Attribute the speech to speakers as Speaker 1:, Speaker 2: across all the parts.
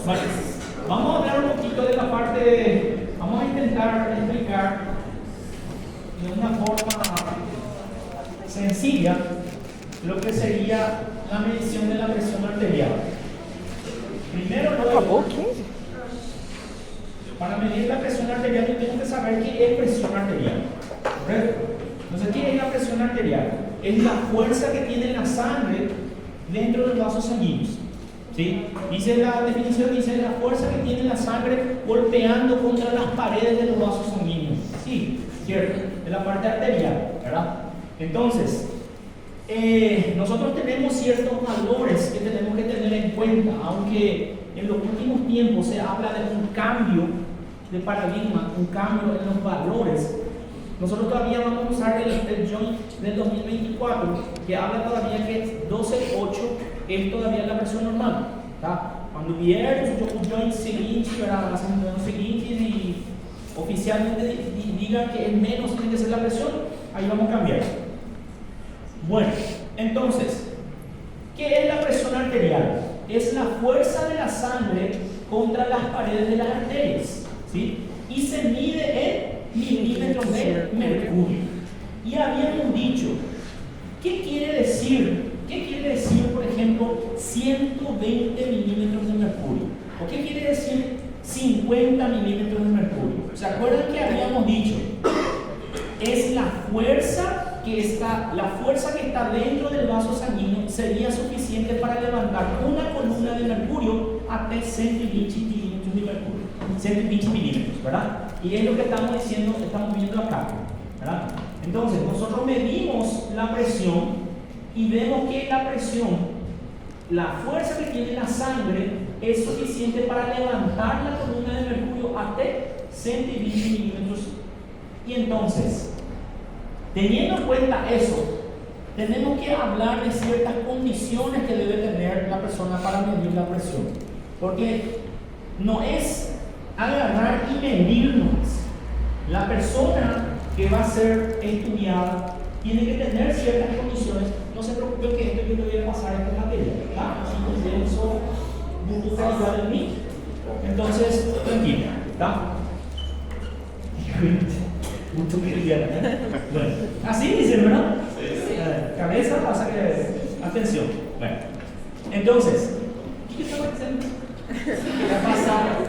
Speaker 1: Vale. Vamos a hablar un poquito de la vamos a intentar explicar de una forma sencilla lo que sería la medición de la presión arterial. Primero, para medir la presión arterial, yo tengo que saber qué es presión arterial, ¿correcto? Entonces, ¿qué es la presión arterial? Es la fuerza que tiene la sangre dentro de los vasos sanguíneos. ¿Sí? Dice la definición, dice la fuerza que tiene la sangre golpeando contra las paredes de los vasos sanguíneos. Sí, cierto, de la parte arterial, ¿verdad? Entonces, nosotros tenemos ciertos valores que tenemos que tener en cuenta, aunque en los últimos tiempos se habla de un cambio de paradigma, un cambio en los valores. Nosotros todavía vamos a usar el joint del 2024, que habla todavía que 12.8 es todavía la presión normal. Tá? Quando vier o joint seguinte, para las semanas seguintes, y oficialmente digan que es menos tiene que ser la presión, ahí vamos a cambiar. Bueno, entonces, ¿qué es la presión arterial? Es la fuerza de la sangre contra las paredes de las arterias, ¿sí? Y se mide en milímetros de mercurio. Y habíamos dicho, ¿qué quiere decir, por ejemplo, 120 milímetros de mercurio? ¿O qué quiere decir 50 milímetros de mercurio? ¿Se acuerdan que habíamos dicho? Es la fuerza que está dentro del vaso sanguíneo sería suficiente para levantar una columna de mercurio hasta 120 milímetros de mercurio. 120 milímetros, ¿verdad? Y es lo que estamos viendo acá, ¿verdad? Entonces, nosotros medimos la presión y vemos que la presión, la fuerza que tiene la sangre, es suficiente para levantar la columna de mercurio hasta 120 milímetros. Y entonces, teniendo en cuenta eso, tenemos que hablar de ciertas condiciones que debe tener la persona para medir la presión. Porque no es agarrar y medirnos. La persona que va a ser estudiada tiene que tener ciertas condiciones. No se preocupe que esto yo le voy a pasar a esta materia, ¿verdad? Así que eso mucho ayudar en mí. Entonces, tranquila, ¿está? Mucho que bueno, así dicen, ¿verdad? Sí. Cabeza pasa que. Atención. Bueno, entonces, ¿qué estaba diciendo?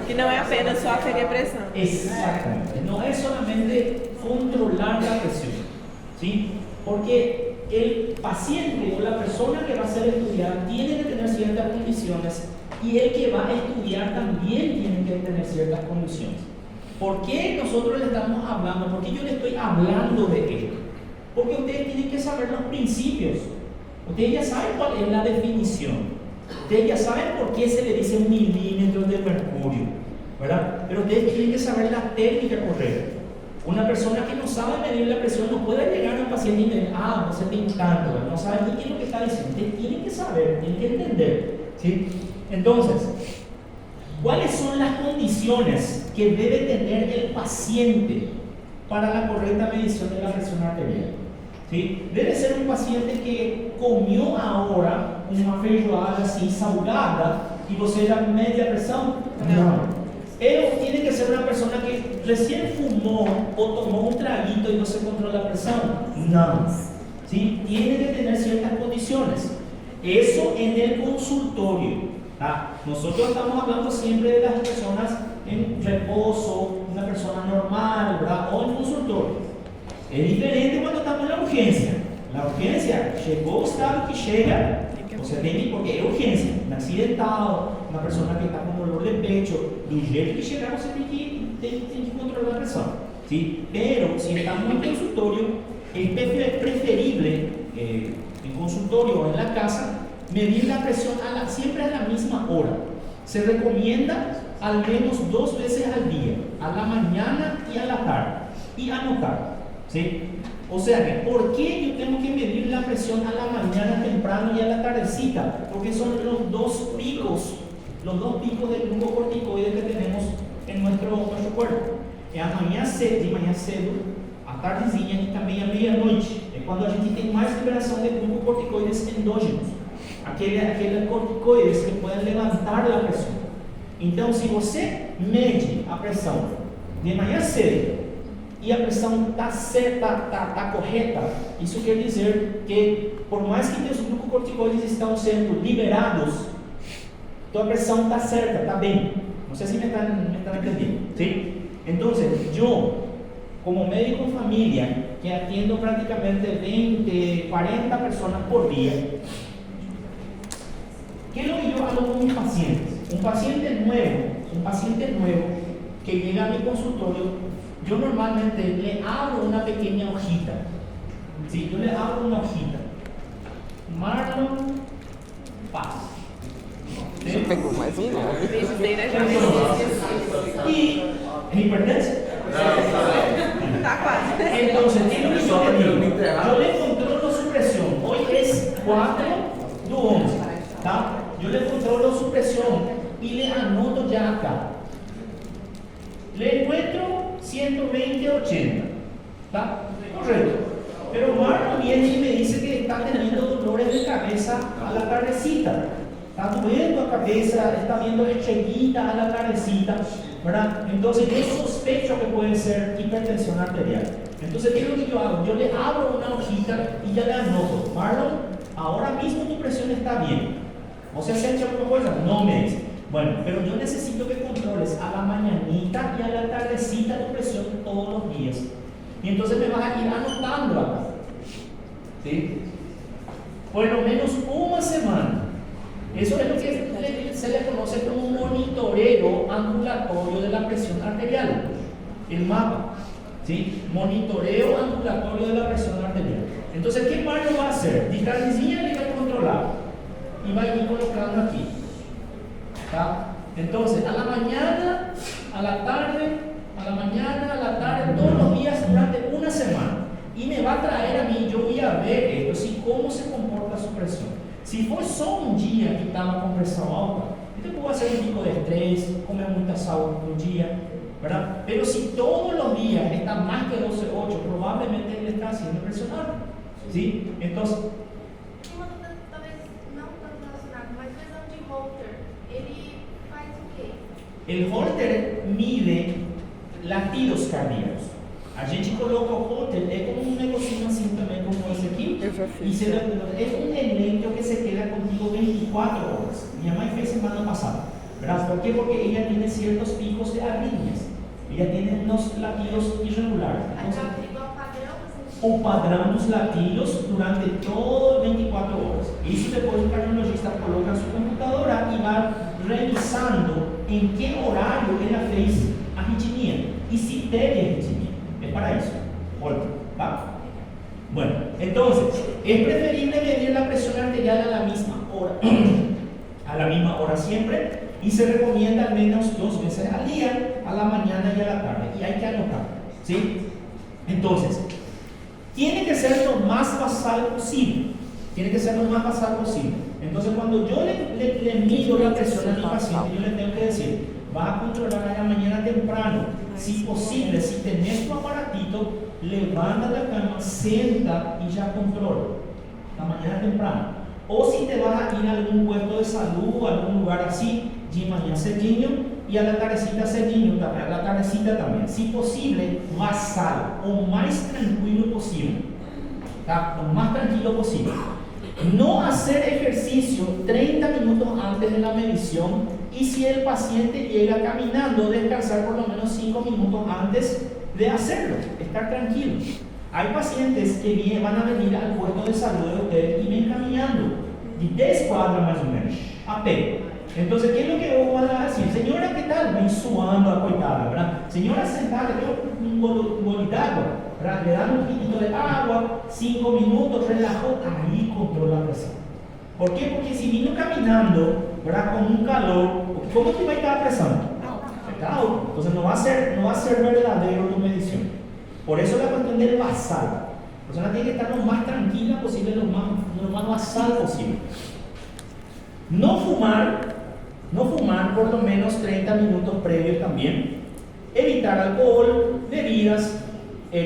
Speaker 2: Que não é apenas só aferir a pressão.
Speaker 1: Exactamente. No es solamente controlar la presión, ¿sí? Porque el paciente o la persona que va a ser estudiada tiene que tener ciertas condiciones y el que va a estudiar también tiene que tener ciertas condiciones. ¿Por qué nosotros le estamos hablando? ¿Por qué yo le estoy hablando de esto? Porque ustedes tienen que saber los principios. Ustedes ya saben cuál es la definición. Ustedes ya saben por qué se le dice milímetros de mercurio, ¿verdad? Pero ustedes tienen que saber la técnica correcta. Una persona que no sabe medir la presión no puede llegar a un paciente y decir, no se tiene tanto, no sabe ni qué es lo que está diciendo. Ustedes tienen que saber, tienen que entender, ¿sí? Entonces, ¿cuáles son las condiciones que debe tener el paciente para la correcta medición de la presión arterial? ¿Sí? Debe ser un paciente que comió ahora uma feijoada assim salgada y você ya media presión. No. Pero tiene que ser una persona que recién fumó o tomó un traguito y no se controla la presión. No. ¿Sí? Tiene que tener ciertas condiciones. Eso en el consultorio. Nosotros estamos hablando siempre de las personas en reposo, una persona normal, ¿verdad? O en consultorio. Es diferente cuando estamos en la urgencia. La urgencia llegó el estado que llega, o sea, porque es urgencia, un accidentado, una persona que está con dolor de pecho, do jeito que chegar você tem que controlar la presión, ¿sí? Pero si estamos en consultorio, es preferible en consultorio o en la casa medir la presión siempre a la misma hora. Se recomienda al menos 2 veces al día, a la mañana y a la tarde, y anotar, ¿sí? O sea que, ¿por qué yo tengo que medir la presión a la mañana temprano y a la tardecita? Porque son los dos picos del glucocorticoide que tenemos en nuestro cuerpo. É amanhã cedo, de manhã cedo, à tardezinha e também à meia-noite. É quando a gente tem mais liberação de glucocorticoides endógenos. Aqueles corticoides que podem levantar a pressão. Então, se você mede a pressão de manhã cedo e a pressão está certa, tá correta, isso quer dizer que, por mais que os glucocorticoides estão sendo liberados, tua pressão está certa, está bem. Não sei se me están entendendo. ¿Sí? Entonces, yo, como médico en familia, que atiendo prácticamente 20, 40 personas por día, ¿qué es lo que yo hago con mis pacientes? Un paciente nuevo que llega a mi consultorio, yo normalmente le abro una pequeña hojita. Sí, yo le abro una hojita. Marlon Paz. ¿Sí?
Speaker 3: Você pegou mais um nome.
Speaker 2: Visitei na jornalista.
Speaker 1: Y es importante.
Speaker 2: Tá quase.
Speaker 1: Entonces, ¿qué es lo que yo te digo? Yo le controlo su presión. Hoy es 4 de 11. ¿Tá? Yo le controlo su presión y le anoto ya acá. Le encuentro 120-80. ¿Tá? Correcto. Pero Marlon viene y me dice que está teniendo dolores de cabeza a la tardecita. Está doendo a cabeza, está viendo estrellita a la tardecita, ¿verdad? Entonces yo sospecho que puede ser hipertensión arterial. Entonces, ¿qué es lo que yo hago? Yo le abro una hojita y ya le anoto. Marlon, ahora mismo tu presión está bien. ¿O sea, se ha hecho alguna cosa? No me dice. Bueno, pero yo necesito que controles a la mañanita y a la tardecita tu presión todos los días. Y entonces me vas a ir anotando acá. ¿Sí? Por lo menos una semana. Eso es lo que se le conoce como un monitoreo ambulatorio de la presión arterial. El mapa. ¿Sí? Monitoreo ambulatorio de la presión arterial. Entonces, ¿qué Mario va a hacer? Discardicía le va a controlar. Y va a ir colocando aquí. ¿Tá? Entonces, a la mañana, a la tarde, todos los días durante una semana. Y me va a traer a mí, yo voy a ver esto, si cómo se comporta su presión. Si fue solo un día que estaba con presión alta, yo puedo hacer un tipo de estrés, comer mucha sal un día, ¿verdad? Pero si todos los días está más que 12,8, probablemente él está haciendo presión alta. ¿Sí? Entonces,
Speaker 4: talvez não tanto relacionado, mas lesão de Holter, ele faz o quê?
Speaker 1: el Holter mide latidos cardíacos. A gente coloca o Holter, é como um negocinho assim também, como esse aqui.
Speaker 3: Eu já
Speaker 1: E
Speaker 3: fiz.
Speaker 1: é um elemento que se queda contigo 24 horas. Minha mãe fez semana passada. ¿Verdad? ¿Por qué? Porque ella tiene ciertos picos de arritmias. Ella tiene unos latidos irregulares. Entonces,
Speaker 4: Acaba igual padrão, assim,
Speaker 1: o padrão dos latidos durante todo 24 horas. Isso depois o cardiologista coloca na sua computadora e vai revisando em que horário ela fez a arritmia e se teve arritmia. Es para eso. ¿Va? Bueno, entonces, es preferible medir la presión arterial a la misma hora. A la misma hora siempre. Y se recomienda al menos 2 veces al día, a la mañana y a la tarde. Y hay que anotar. ¿Sí? Entonces, tiene que ser lo más basal posible. Tiene que ser lo más basal posible. Entonces, cuando yo le mido la presión a mi paciente, yo le tengo que decir, va a controlar a la mañana temprano. Si posible, si tenés tu aparatito, levanta la cama, sienta y ya controla. La mañana temprano. O si te vas a ir a algún puesto de salud, a algún lugar así, de mañana cedinho y a la tardecita cedinho también, a la tardecita también. Si posible, basal, o más tranquilo posible. ¿Tá? Lo más tranquilo posible. No hacer ejercicio 30 minutos antes de la medición y si el paciente llega caminando, descansar por lo menos 5 minutos antes de hacerlo, estar tranquilo. Hay pacientes que van a venir al puesto de salud de ustedes y ven caminando de 10 cuadras más o menos, a pé. Entonces, ¿qué es lo que vos van a decir? Señora, ¿qué tal? Ven suando a coitada, ¿verdad? Señora, sentada, un bolito de agua, ¿verdad? Le dan un poquito de agua, 5 minutos, relajó, ahí controla la presión. ¿Por qué? Porque si vino caminando, ¿verdad? Con un calor, ¿cómo te va a estar la presión? Está alto. Entonces no va a ser verdadero tu medición. Por eso la cuestión del basal. La persona tiene que estar lo más tranquila posible, lo más basal posible. No fumar por lo menos 30 minutos previos también. Evitar alcohol, bebidas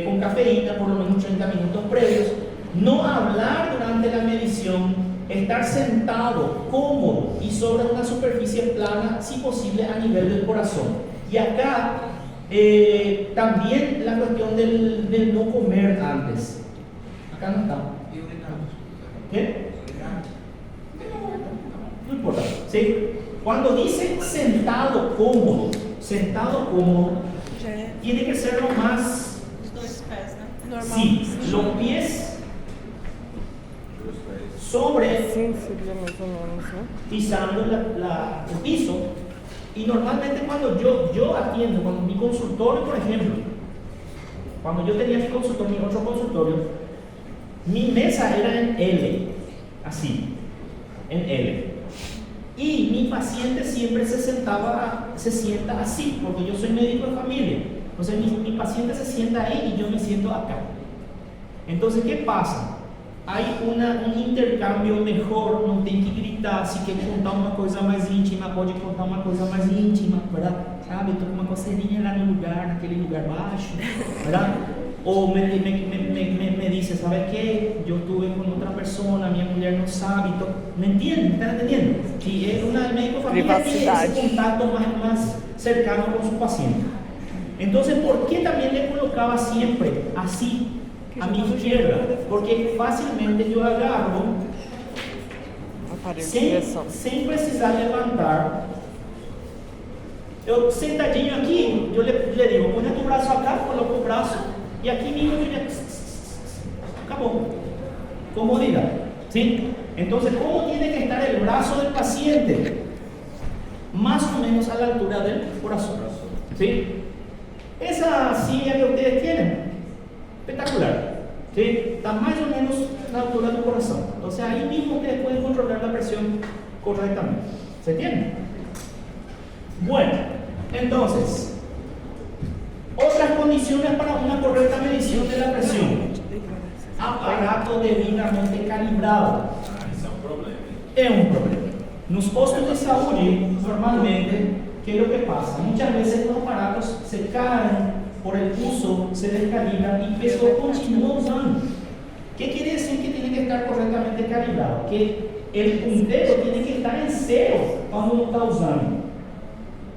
Speaker 1: con cafeína por lo menos 30 minutos previos. No hablar durante la medición estar sentado, cómodo y sobre una superficie plana, si posible, a nivel del corazón. Y acá también la cuestión del no comer antes. Acá no está. ¿Qué? No importa. ¿Sí? Cuando dice sentado cómodo, tiene que ser lo más.
Speaker 2: Os dois pés, né? Normal.
Speaker 1: Sí, los pies sobre,
Speaker 3: Sim, seria mais ou menos, né?
Speaker 1: pisando el piso. Y normalmente cuando yo atiendo, cuando mi consultorio, por ejemplo, cuando yo tenía mi consultorio, mi otro consultorio, mi mesa era en L, así, en L. Y mi paciente siempre se sienta así, porque yo soy médico de familia. Entonces mi paciente se sienta ahí y yo me siento acá. Entonces, ¿qué pasa? Hay un intercambio mejor, não tem que gritar. Se quer contar uma coisa mais íntima, pode contar uma coisa mais íntima, ¿verdad? Sabe, eu tô com uma coceirinha lá no lugar, naquele lugar baixo, ¿verdad? Ou me dice, ¿sabe qué? Yo estuve con otra persona, minha mulher não sabe. ¿Me entienden? ¿Están entendiendo? Que una médico familiar tiene ese contacto más cercano con su paciente. Entonces, ¿por qué también le colocaba siempre así a mi izquierda? Porque fácilmente yo agarro sem precisar levantar. Eu sentadinho aqui, eu le digo, põe tu braço acá, coloco o braço y aquí mismo yo ya acabó. Comodidad, ¿sí? Entonces, ¿cómo tiene que estar el brazo del paciente? Más o menos a la altura del corazón, ¿sí? Esa silla que ustedes tienen, espectacular, ¿sí? Está más o menos a la altura del corazón. Entonces, ahí mismo ustedes pueden controlar la presión correctamente. ¿Se entiende? Bueno, entonces, otras condiciones para una correcta medición de la presión. Aparato debidamente calibrado. Es un problema. Nos postos de salud, normalmente, ¿qué es lo que pasa? Muchas veces los aparatos se caen por el uso, se descalibran y peso continúa usando. ¿Qué quiere decir que tiene que estar correctamente calibrado? Que el puntero tiene que estar en cero cuando uno está usando.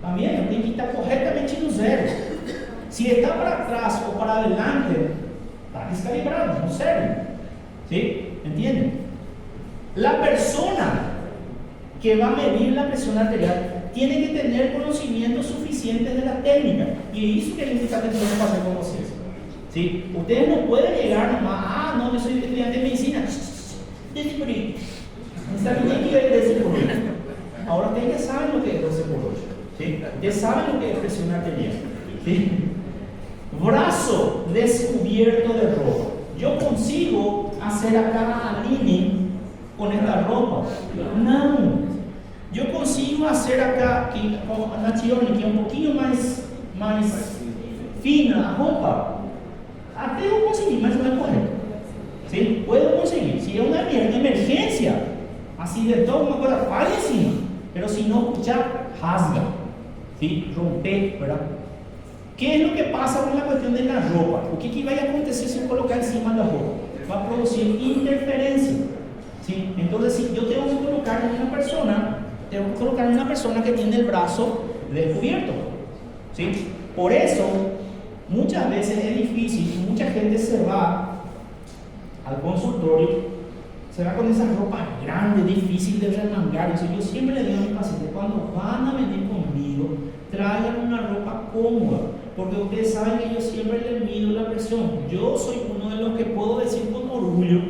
Speaker 1: También tiene que estar correctamente no zero. Si está para atrás o para adelante, está descalibrado, no sirve. ¿Sí? ¿Entienden? La persona que va a medir la presión arterial tiene que tener conocimientos suficientes de la técnica. Y eso que el indicador tiene que hacer con ustedes. ¿Sí? Ustedes no pueden llegar nomás, no, yo soy estudiante de medicina. No saben ni qué es 12 por 8. Ahora ustedes ya saben lo que es 12 por 8. ¿Sí? Ustedes saben lo que es presión arterial. ¿Sí? Brazo descubierto de ropa. Yo consigo hacer acá alineo con esta ropa. No. Yo consigo hacer acá con la Tione, que es un poquito más fina la ropa. Até eu conseguir, mas não é correto. ¿Sí? Puedo conseguir. Si es una emergencia, así de todo, una cosa, vale encima. Pero si no, ya rasga. ¿Sí? Romper, ¿verdad? ¿Qué es lo que pasa con la cuestión de la ropa? O que vai acontecer si colocar encima de la ropa? Va a producir interferencia. ¿Sí? Entonces, si yo tengo que colocar en una persona que tiene el brazo descubierto. ¿Sí? Por eso, muchas veces es difícil, mucha gente se va al consultorio, se va con esas ropas grandes, difíciles de remangar. Yo siempre le digo a mis pacientes, cuando van a venir conmigo, traigan una ropa cómoda, porque ustedes saben que yo siempre les mido la presión. Yo soy uno de los que puedo decir con orgullo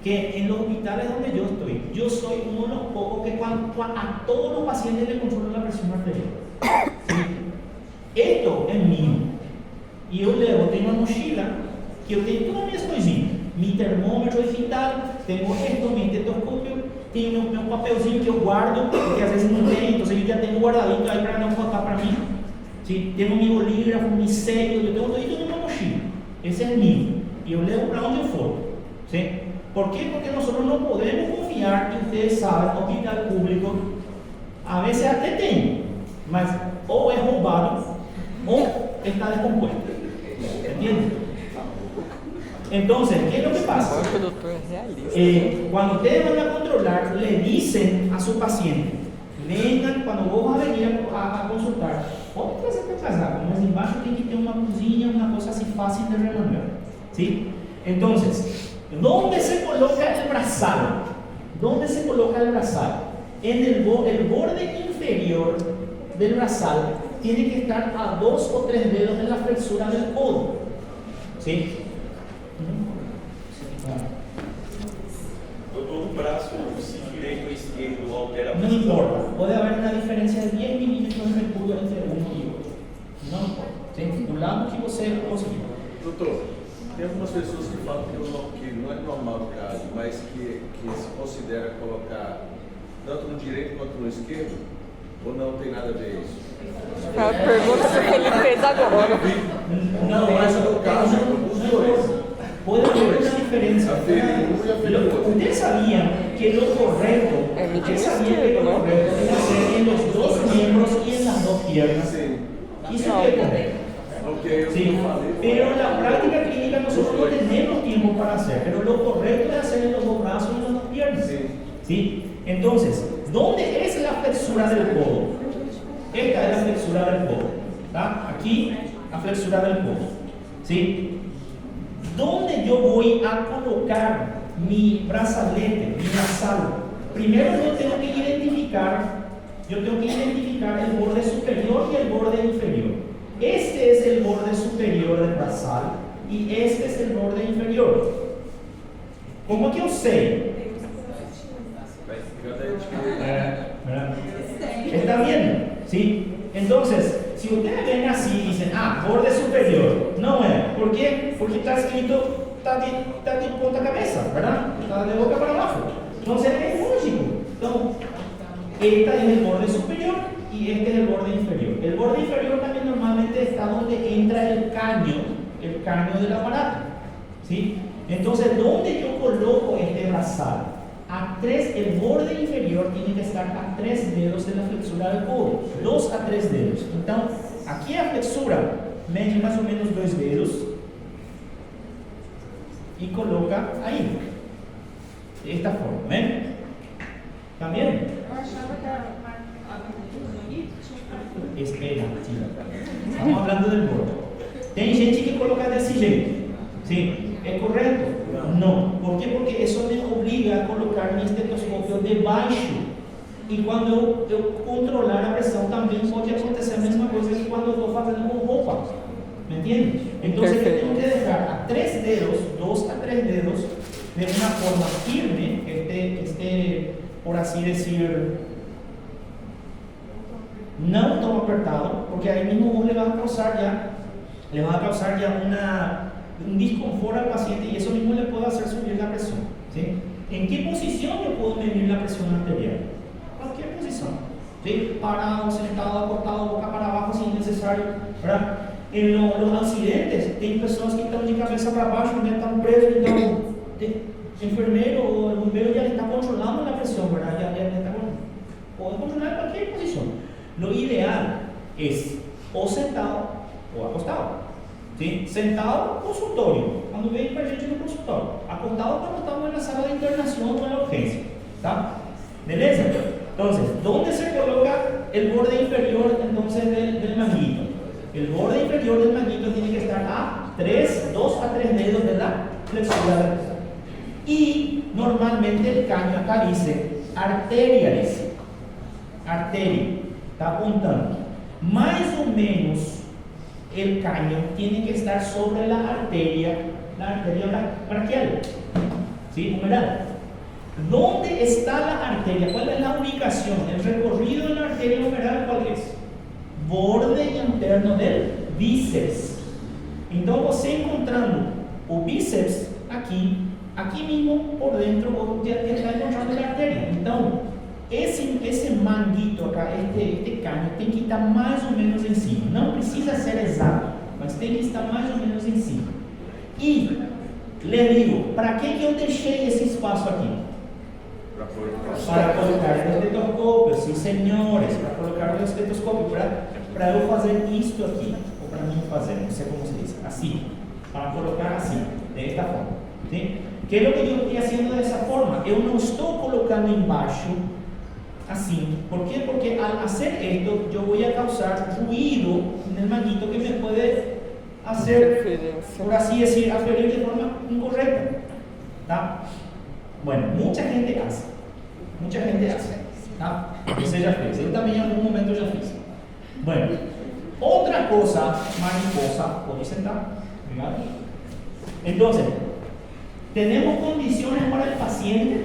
Speaker 1: que en los hospitales donde yo estoy, yo soy uno de los pocos que a todos los pacientes les controlo la presión arterial. ¿Sí? Esto es mío. Y yo tengo una mochila que yo tengo todas mis coisinhas. Mi termômetro digital, tengo esto, mi estetoscopio, tengo mi papelzinho que eu guardo, porque às vezes não tem, então eu já tenho guardadito aí para não faltar para mim. ¿Sí? Tengo mi bolígrafo, mi sello, yo tengo todo en una mochila. Ese es mío. Y yo levo para donde for. ¿Sí? ¿Por qué? Porque nosotros no podemos confiar que ustedes saben, hospital público, a veces até tem, mas ou é roubado ou está descompuesto. ¿Entienden? Entonces, ¿qué es lo que pasa?
Speaker 3: Olha que o doutor é realista.
Speaker 1: Cuando ustedes van a controlar, le dicen a su paciente, vengan, cuando vos vas a venir a consultar, pode trazer para casaco, mas embaixo tem que ter uma cozinha, una cosa así fácil de remangar, ¿sí? Entonces, ¿dónde se coloca el brazal? ¿Dónde se coloca el brazal? En el borde inferior del brazal tiene que estar a 2 o 3 dedos de la flexura del codo, ¿sí?
Speaker 5: Doutor, o braço, se direito ou esquerdo, altera a
Speaker 1: No
Speaker 5: posição?
Speaker 1: importa, puede haber una diferencia de 10 milímetros de mercurio entre uno y otro. No importa. ¿Sí? O lado que você conseguir.
Speaker 6: Doutor, tem algumas pessoas que falam que não é normal o caso, mas que se considera colocar tanto no direito quanto no esquerdo, ou não tem nada a ver isso?
Speaker 3: É a pergunta que ele fez agora.
Speaker 1: No,
Speaker 6: mas no caso, os dois.
Speaker 1: Puede haber una diferencia. Ustedes sabían que lo correcto, ustedes sabían que lo correcto es hacer en los dos miembros y en las dos piernas.
Speaker 6: Sim.
Speaker 1: Eso es correcto.
Speaker 6: Porque eu
Speaker 1: Sí,
Speaker 6: falei.
Speaker 1: pero en la práctica clínica nosotros no tenemos tiempo para hacer, pero lo correcto es hacer en los dos brazos y en las dos piernas.
Speaker 6: Sí.
Speaker 1: ¿Sí? Entonces, ¿dónde es la flexura del codo? Esta es la flexura del codo. ¿Tá? Aquí, la flexura del codo. ¿Sí? ¿Dónde yo voy a colocar mi brazalete, mi brazal? Primero yo tengo que identificar el borde superior y el borde inferior. Este es el borde superior del brazal y este es el borde inferior. ¿Cómo que yo sé? ¿Está bien? ¿Sí? Entonces, si ustedes ven así y dicen, borde superior, no es. ¿Por qué? Porque está escrito, está de ponta cabeza, ¿verdad? Está de boca para abajo. Entonces es lógico. Entonces, este es el borde superior y este es el borde inferior. El borde inferior también normalmente está donde entra el caño del aparato. ¿Sí? Entonces, ¿dónde yo coloco este brazal? El borde inferior tiene que estar a 3 dedos de la flexura del codo, 2 a 3 dedos. Entonces, aquí la flexura mede más o menos 2 dedos y coloca ahí, de esta forma, ¿ven? ¿También?
Speaker 4: Eu achava que a tinha
Speaker 1: Espera, tira. Estamos hablando del borde. Tem gente que coloca desse jeito. ¿Sí? ¿Es correcto? No. ¿Por qué? Porque eso me obliga a colocar mi estetoscopio debaixo. Y cuando yo controlar la presión también puede acontecer la misma cosa que cuando estoy haciendo con ropa. ¿Me entiendes? Entonces yo tengo que dejar a 3 dedos, 2 a 3 dedos, de una forma firme, por así decir, no tan apertado, porque ahí mismo vos le vas a causar ya un disconfort al paciente y eso mismo le puede hacer subir la presión. ¿Sí? ¿En qué posición yo puedo medir la presión arterial? Cualquier posición. ¿Sí? Parado, sentado, acostado, boca para abajo si es necesario. ¿Verdad? En los accidentes, hay personas que están de cabeza para abajo, donde están presos, entonces el enfermero o el bombero ya le está controlando la presión, ¿verdad? Ya está puede controlar cualquier posición. Lo ideal es o sentado o acostado. ¿Sí? Sentado, consultorio, cuando viene para gente no consultorio. Acostado cuando estamos en la sala de internación o en la urgencia. ¿Está? ¿Beleza? Entonces, ¿dónde se coloca el borde inferior entonces del manguito? El borde inferior del manguito tiene que estar a 2 a 3 dedos de la flexura. Y normalmente el caño acá dice arteria, está apuntando. Más o menos el caño tiene que estar sobre la arteria braquial. ¿Sí? Humedad. ¿Dónde está la arteria? ¿Cuál es la ubicación? El recorrido de la arteria humeral, ¿cuál es? Borde interno del bíceps. Entonces, você encontrando o bíceps aquí mismo por dentro, ya está encontrando la arteria. Entonces, ese manguito acá, este caño, tem que estar más o menos encima. No precisa ser exacto, mas tem que estar más o menos encima. Y le digo, ¿para qué yo dejé ese espacio aquí? Para colocar el estetoscopio, sí señores, para colocar el estetoscopio, para yo hacer esto aquí, o para mí hacer, no sé cómo se dice, así, para colocar así. de esta forma. ¿Sí? ¿Qué es lo que yo estoy haciendo de esa forma? Yo no estoy colocando embaixo así. ¿Por qué? Porque al hacer esto yo voy a causar ruido en el manguito que me puede hacer, por así decir, aferir de forma incorrecta. ¿Tá? Bueno, mucha gente hace. ¿Tá? Você já fez. Eu também em algum momento já fiz. Bueno, otra cosa, mariposa, ¿puedo sentar? Obrigado. Entonces, tenemos condiciones para el paciente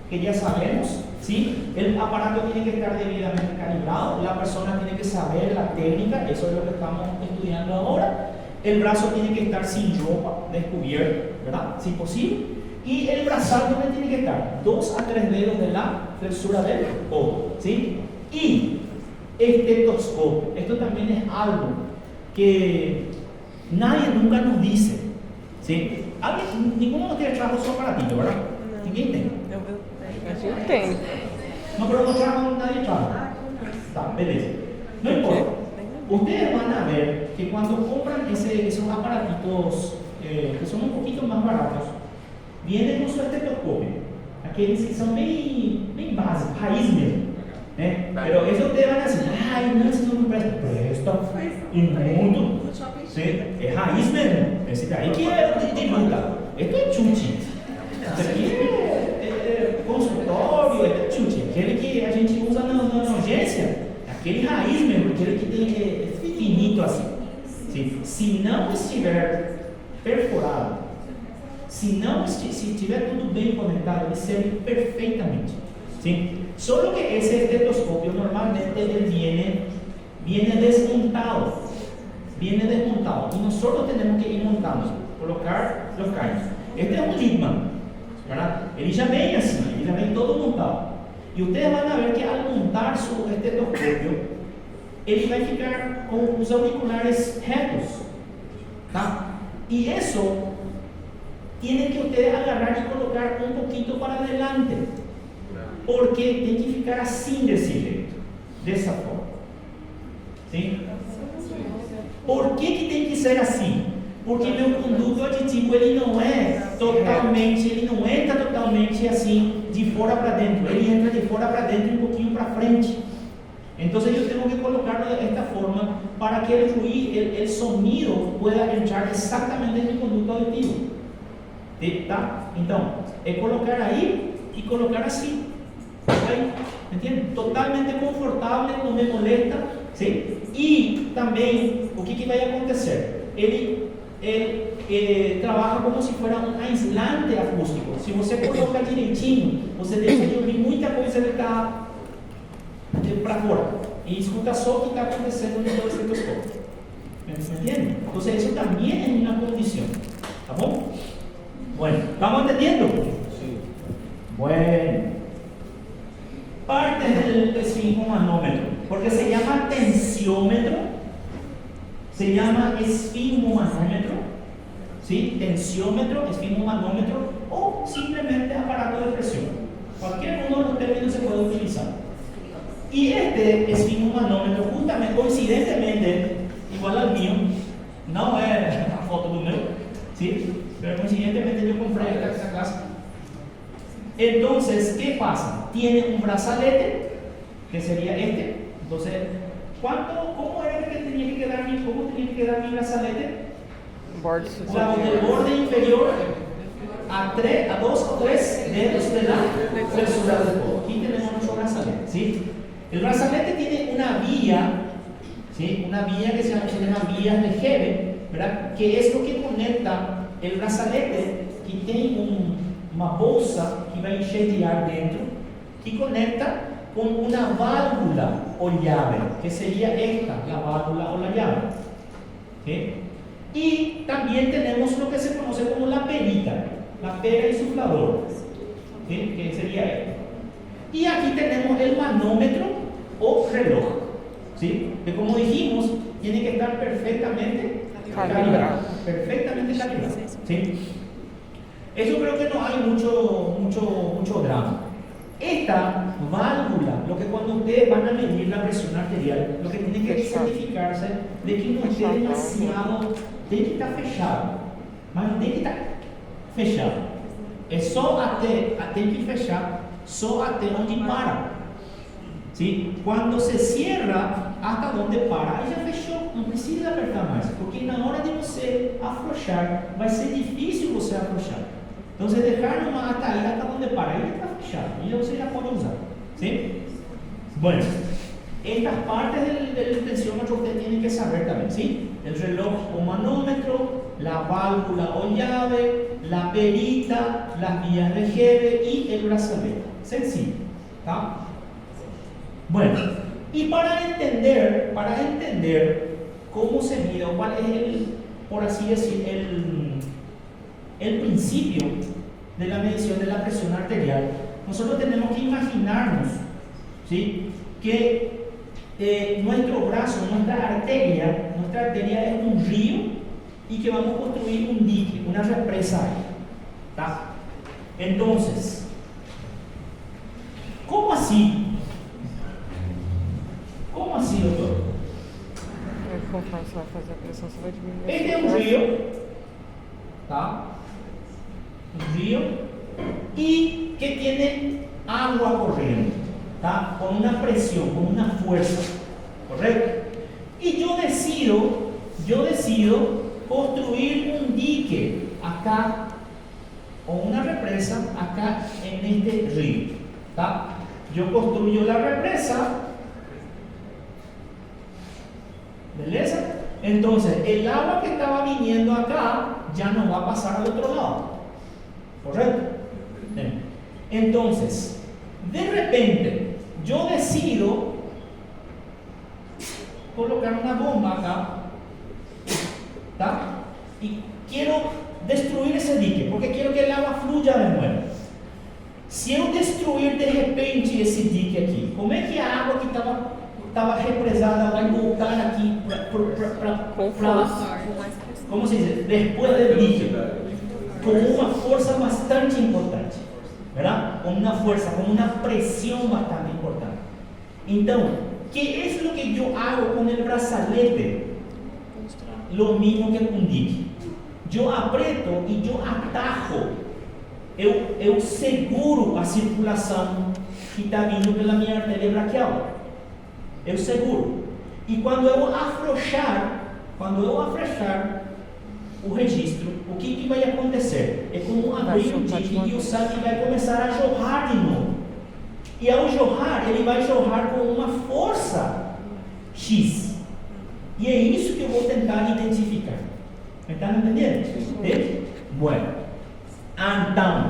Speaker 1: que ya sabemos, ¿sí? El aparato tiene que estar debidamente calibrado, la persona tiene que saber la técnica, eso es lo que estamos estudiando ahora. El brazo tiene que estar sin ropa, descubierto, ¿verdad? Si posible. Y el brazal donde tiene que estar 2 a 3 dedos de la flexura del codo, ¿sí? Y estetoscopio, esto también es algo que nadie nunca nos dice, ¿sí? Ninguno nos tiene trajo su aparatito, ¿verdad? Ninguém tem.
Speaker 3: Eu tenho.
Speaker 1: No, pero no trajo, nadie trajo. Tá, beleza. No importa. Ustedes van a ver que cuando compran esos aparatitos que son un poquito más baratos, vienen con su estetoscopio. Aqueles que são bem básicos, raiz mesmo. Né? Pero eso ustedes van a decir, ay, no, eso no me presta y mundo. ¿Sí? Es raiz mesmo. Esse daí que é de luta. Esto é chute. Isso aqui é consultório, é chute. Aquele que a gente usa na urgência, aquele raiz mesmo, aquele que tem finito assim. ¿Sí? Se não estiver perforado, se estiver tudo bem conectado, ele serve perfeitamente. ¿Sí? Solo que ese estetoscopio normalmente él viene desmontado. Y nosotros tenemos que ir montando, colocar los caños. Este es un Littmann, ¿verdad? Él ya viene así, él ya viene todo montado. Y ustedes van a ver que al montar su estetoscopio, él va a ficar con los auriculares rectos. ¿Tá? Y eso tienen que ustedes agarrar y colocar un poquito para adelante. Porque tem que ficar assim desse jeito, dessa forma. Sim? Por que tem que ser assim? Porque meu conduto auditivo ele não entra totalmente assim de fora para dentro, ele entra de fora para dentro e um pouquinho para frente. Então eu tenho que colocarlo desta forma para que el sonido pueda entrar exatamente no conduto auditivo. Tá? Então, é colocar aí e colocar assim. Ahí, ¿entienden? Totalmente confortable, no me molesta, ¿sí? Y también, o que vai acontecer? Ele trabaja como si fuera un aislante acústico. Si você coloca direitinho, você deixa de ouvir muita coisa que está para fora y escuta só o que está acontecendo no estetoscopio. ¿Me entienden? Entonces eso también es una condición. ¿Tá bom? Bueno, ¿estamos entendiendo?
Speaker 6: Sí.
Speaker 1: Bueno. Partes del esfigmomanómetro, porque se llama tensiómetro, se llama esfigmomanómetro, ¿sí? Tensiómetro, esfigmomanómetro o simplemente aparato de presión. Cualquier uno de los términos se puede utilizar. Y este esfigmomanómetro, justamente, coincidentemente, igual al mío, no es la foto do meu, ¿sí? Pero coincidentemente yo compré esta casa. Entonces, ¿qué pasa? Tiene un brazalete, que sería este. Entonces, ¿cómo era que tenía que quedar mi brazalete? Del borde inferior a 2 o 3 dedos de la flexura del codo. Aquí tenemos nuestro brazalete, ¿sí? El brazalete tiene una vía, ¿sí? Una vía que se llama vía de Hebe, ¿verdad? Que es lo que conecta el brazalete, que tiene uma bolsa que vai encher de ar dentro, que conecta con una válvula o llave, que sería esta, la válvula o la llave. ¿Sí? Y también tenemos lo que se conoce como la perita, la pera insufladora, ¿sí? Que sería esto. Y aquí tenemos el manómetro o reloj, ¿sí? Que como dijimos, tiene que estar perfectamente calibrado. Perfectamente calibrado, ¿sí? Eso creo que no hay mucho drama. Esta válvula, lo que cuando ustedes van a medir la presión arterial, lo que tienen que certificarse de que no esté demasiado, tiene que estar fechado, mas tem que estar fechado. É só até, tem que fechar só até onde para. ¿Sí? Quando se cierra hasta onde para, aí já fechou, não precisa apertar mais, porque na hora de você afrouxar, vai ser difícil você afrouxar. Então, você deixar numa hasta aí, hasta onde para, aí já está fechado, e já você já pode usar. ¿Sí? Bueno, estas partes del tensiómetro usted tiene que saber también, ¿sí? El reloj o manómetro, la válvula o llave, la perita, las vías de Hebe y el brazalete. Sencillo, ¿tá? Bueno, y para entender cómo se mide, o cuál es por así decir, el principio de la medición de la presión arterial, nosotros tenemos que imaginarnos, ¿sí?, que nuestro brazo, nuestra arteria es un río y que vamos a construir un dique, una represa ahí, ¿tá? Entonces, ¿cómo así? ¿Cómo así, doctor?
Speaker 3: Conforme você vai fazer a pressão, você vai diminuir.
Speaker 1: Este es un río, ¿tá? Un río y que tiene agua corriendo, ¿tá? Con una presión, con una fuerza, ¿correcto? Y yo decido construir un dique acá o una represa acá en este río, ¿tá? Yo construyo la represa. ¿Beleza? Entonces, el agua que estaba viniendo acá ya no va a pasar al otro lado. ¿Correcto? Bien. Entonces, de repente, yo decido colocar una bomba acá, ¿tá? Y quiero destruir ese dique, porque quiero que el agua fluya de nuevo. Si yo destruir de repente esse dique aqui, como é que a água que estava represada vai voltar aqui para como se diz, depois do dique, com uma força bastante importante, ¿verdad? Com uma força, com uma pressão bastante importante. Então, ¿qué es lo que yo hago con el brazalete? Lo mismo que con dique. Yo aprieto y yo atajo. Eu seguro a circulação que está vindo pela minha artéria braquial. Eu seguro. E quando eu afrouxar o registro, o que vai acontecer? É como abrir o dique e o sangue vai começar a jorrar de novo. E ao jorrar, ele vai jorrar com uma força X. E é isso que eu vou tentar identificar. ¿Me están entendiendo? ¿Sí? Bueno, então,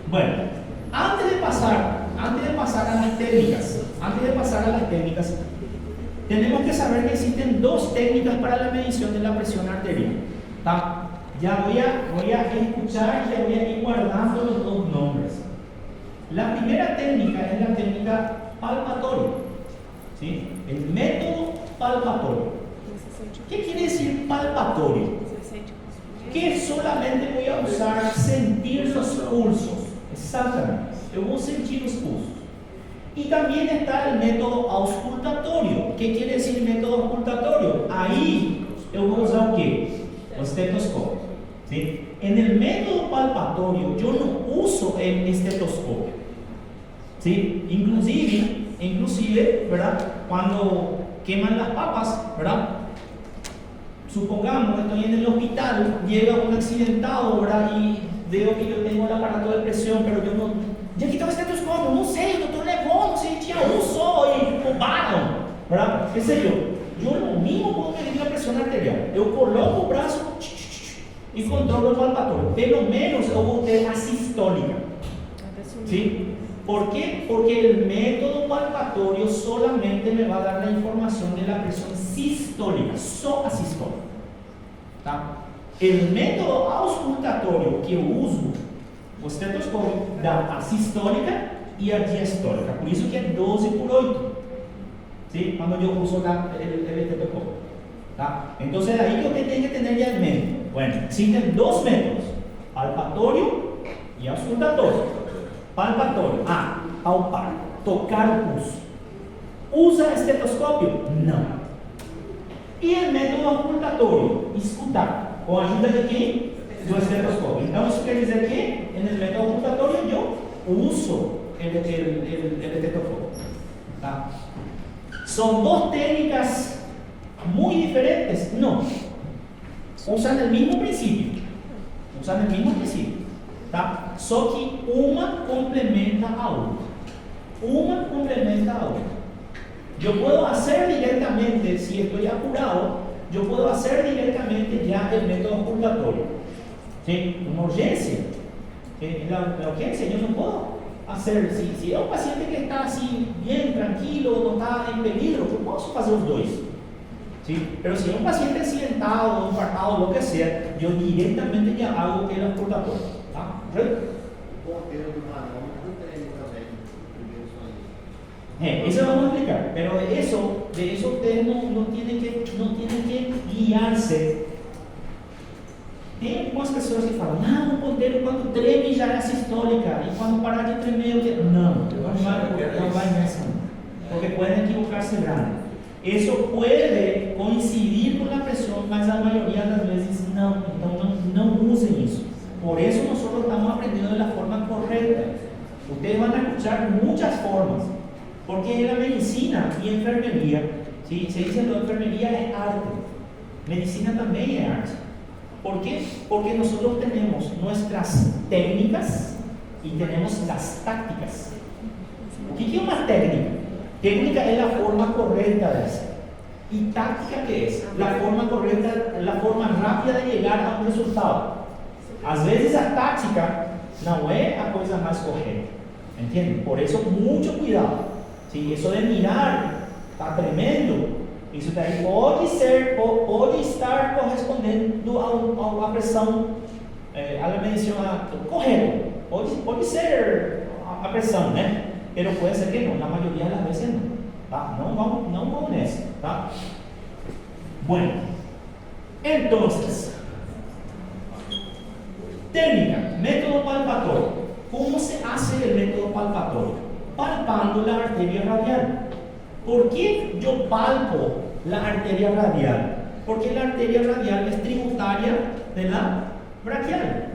Speaker 1: bueno, antes de pasar a las técnicas, tenemos que saber que existen dos técnicas para la medición de la presión arterial. ¿Tá? Ya voy a escuchar y ya voy a ir guardando los dos nombres. La primera técnica es la técnica palpatoria, ¿sí? El método palpatorio. ¿Qué quiere decir palpatorio? Que solamente voy a usar sentir los pulsos. Exactamente, eu vou sentir os pulsos. Y también está el método auscultatorio. ¿Qué quiere decir método auscultatorio? Ahí yo voy a usar o qué? O estetoscopio. ¿Sí? En el método palpatorio yo no uso el estetoscopio. ¿Sí? Inclusive, ¿verdad? Cuando queman las papas, ¿verdad? Supongamos que estoy en el hospital, llega un accidentado, ¿verdad? Y veo que yo tengo el aparato de presión, pero yo no... Ya quitó el estetoscopio, no sé, el doctor levó, no sé, tinha un só y roubaron, ¿verdad? ¿Qué sé yo? Yo lo mismo puedo medir la presión arterial. Yo coloco el brazo y controlo el palpatorio. Pelo menos yo voy a tener a sistólica. ¿Sí? ¿Por qué? Porque el método palpatorio solamente me va a dar la información de la presión sistólica, só a sistólica. ¿Tá? El método auscultatorio que yo uso, o estetoscopio, dá a sistólica e a diastólica. Por isso que é 12/8. ¿Sí? Cuando yo uso el estetoscopio. ¿Tá? Entonces ahí lo que tiene que tener ya en mente. Bueno, existen dos métodos, palpatorio y auscultatorio. Palpatorio, palpar, tocar o pulso. Usa estetoscópio? Não. E o método ocultatório? Escutar. Com a ajuda de quem? Do estetoscópio. Então, isso quer dizer que, no método ocultatório, eu uso o estetoscópio. Tá? São duas técnicas muito diferentes? Não. Usan o mesmo princípio. Tá? Só que uma complementa a outra. Yo puedo hacer directamente, si estoy apurado, yo puedo hacer directamente ya el método ocultatorio. ¿Sí? Una urgencia. ¿Sí? La urgencia yo no puedo hacer. Si es un paciente que está así, bien, tranquilo, no está en peligro, yo puedo hacer los dos. ¿Sí? Pero si es un paciente accidentado, infartado, lo que sea, yo directamente ya hago el ocultatorio. ¿Tá? Eso vamos a explicar, pero de eso ustedes no tienen que guiarse. Tem algumas pessoas que falam, o ponteiro quando treme já é sistólica, e quando parar de tremer, não vai nessa, porque pueden equivocarse grande. Eso puede coincidir con la presión, mas a mayoría de las veces no, entonces no usen eso. Por eso nosotros estamos aprendiendo de la forma correcta. Ustedes van a escuchar muchas formas. Porque en la medicina y enfermería, ¿sí? Se dice que la enfermería es arte, medicina también es arte. ¿Por qué? Porque nosotros tenemos nuestras técnicas y tenemos las tácticas. ¿Qué es una técnica? Técnica es la forma correcta de hacer. ¿Y táctica qué es? La forma correcta, la forma rápida de llegar a un resultado. A veces la táctica no es la cosa más correcta. ¿Entienden? Por eso, mucho cuidado. Sí, eso de mirar está tremendo. Isso daí pode estar correspondendo a pressão, ela menciona correto. Pode ser a pressão, né? Pero puede ser que no, la mayoría de las veces no. ¿Tá? No vamos nessa, tá? Bueno, entonces, técnica, método palpatorio. ¿Cómo se hace el método palpatorio? Palpando la arteria radial. ¿Por qué yo palpo la arteria radial? Porque la arteria radial es tributaria de la braquial.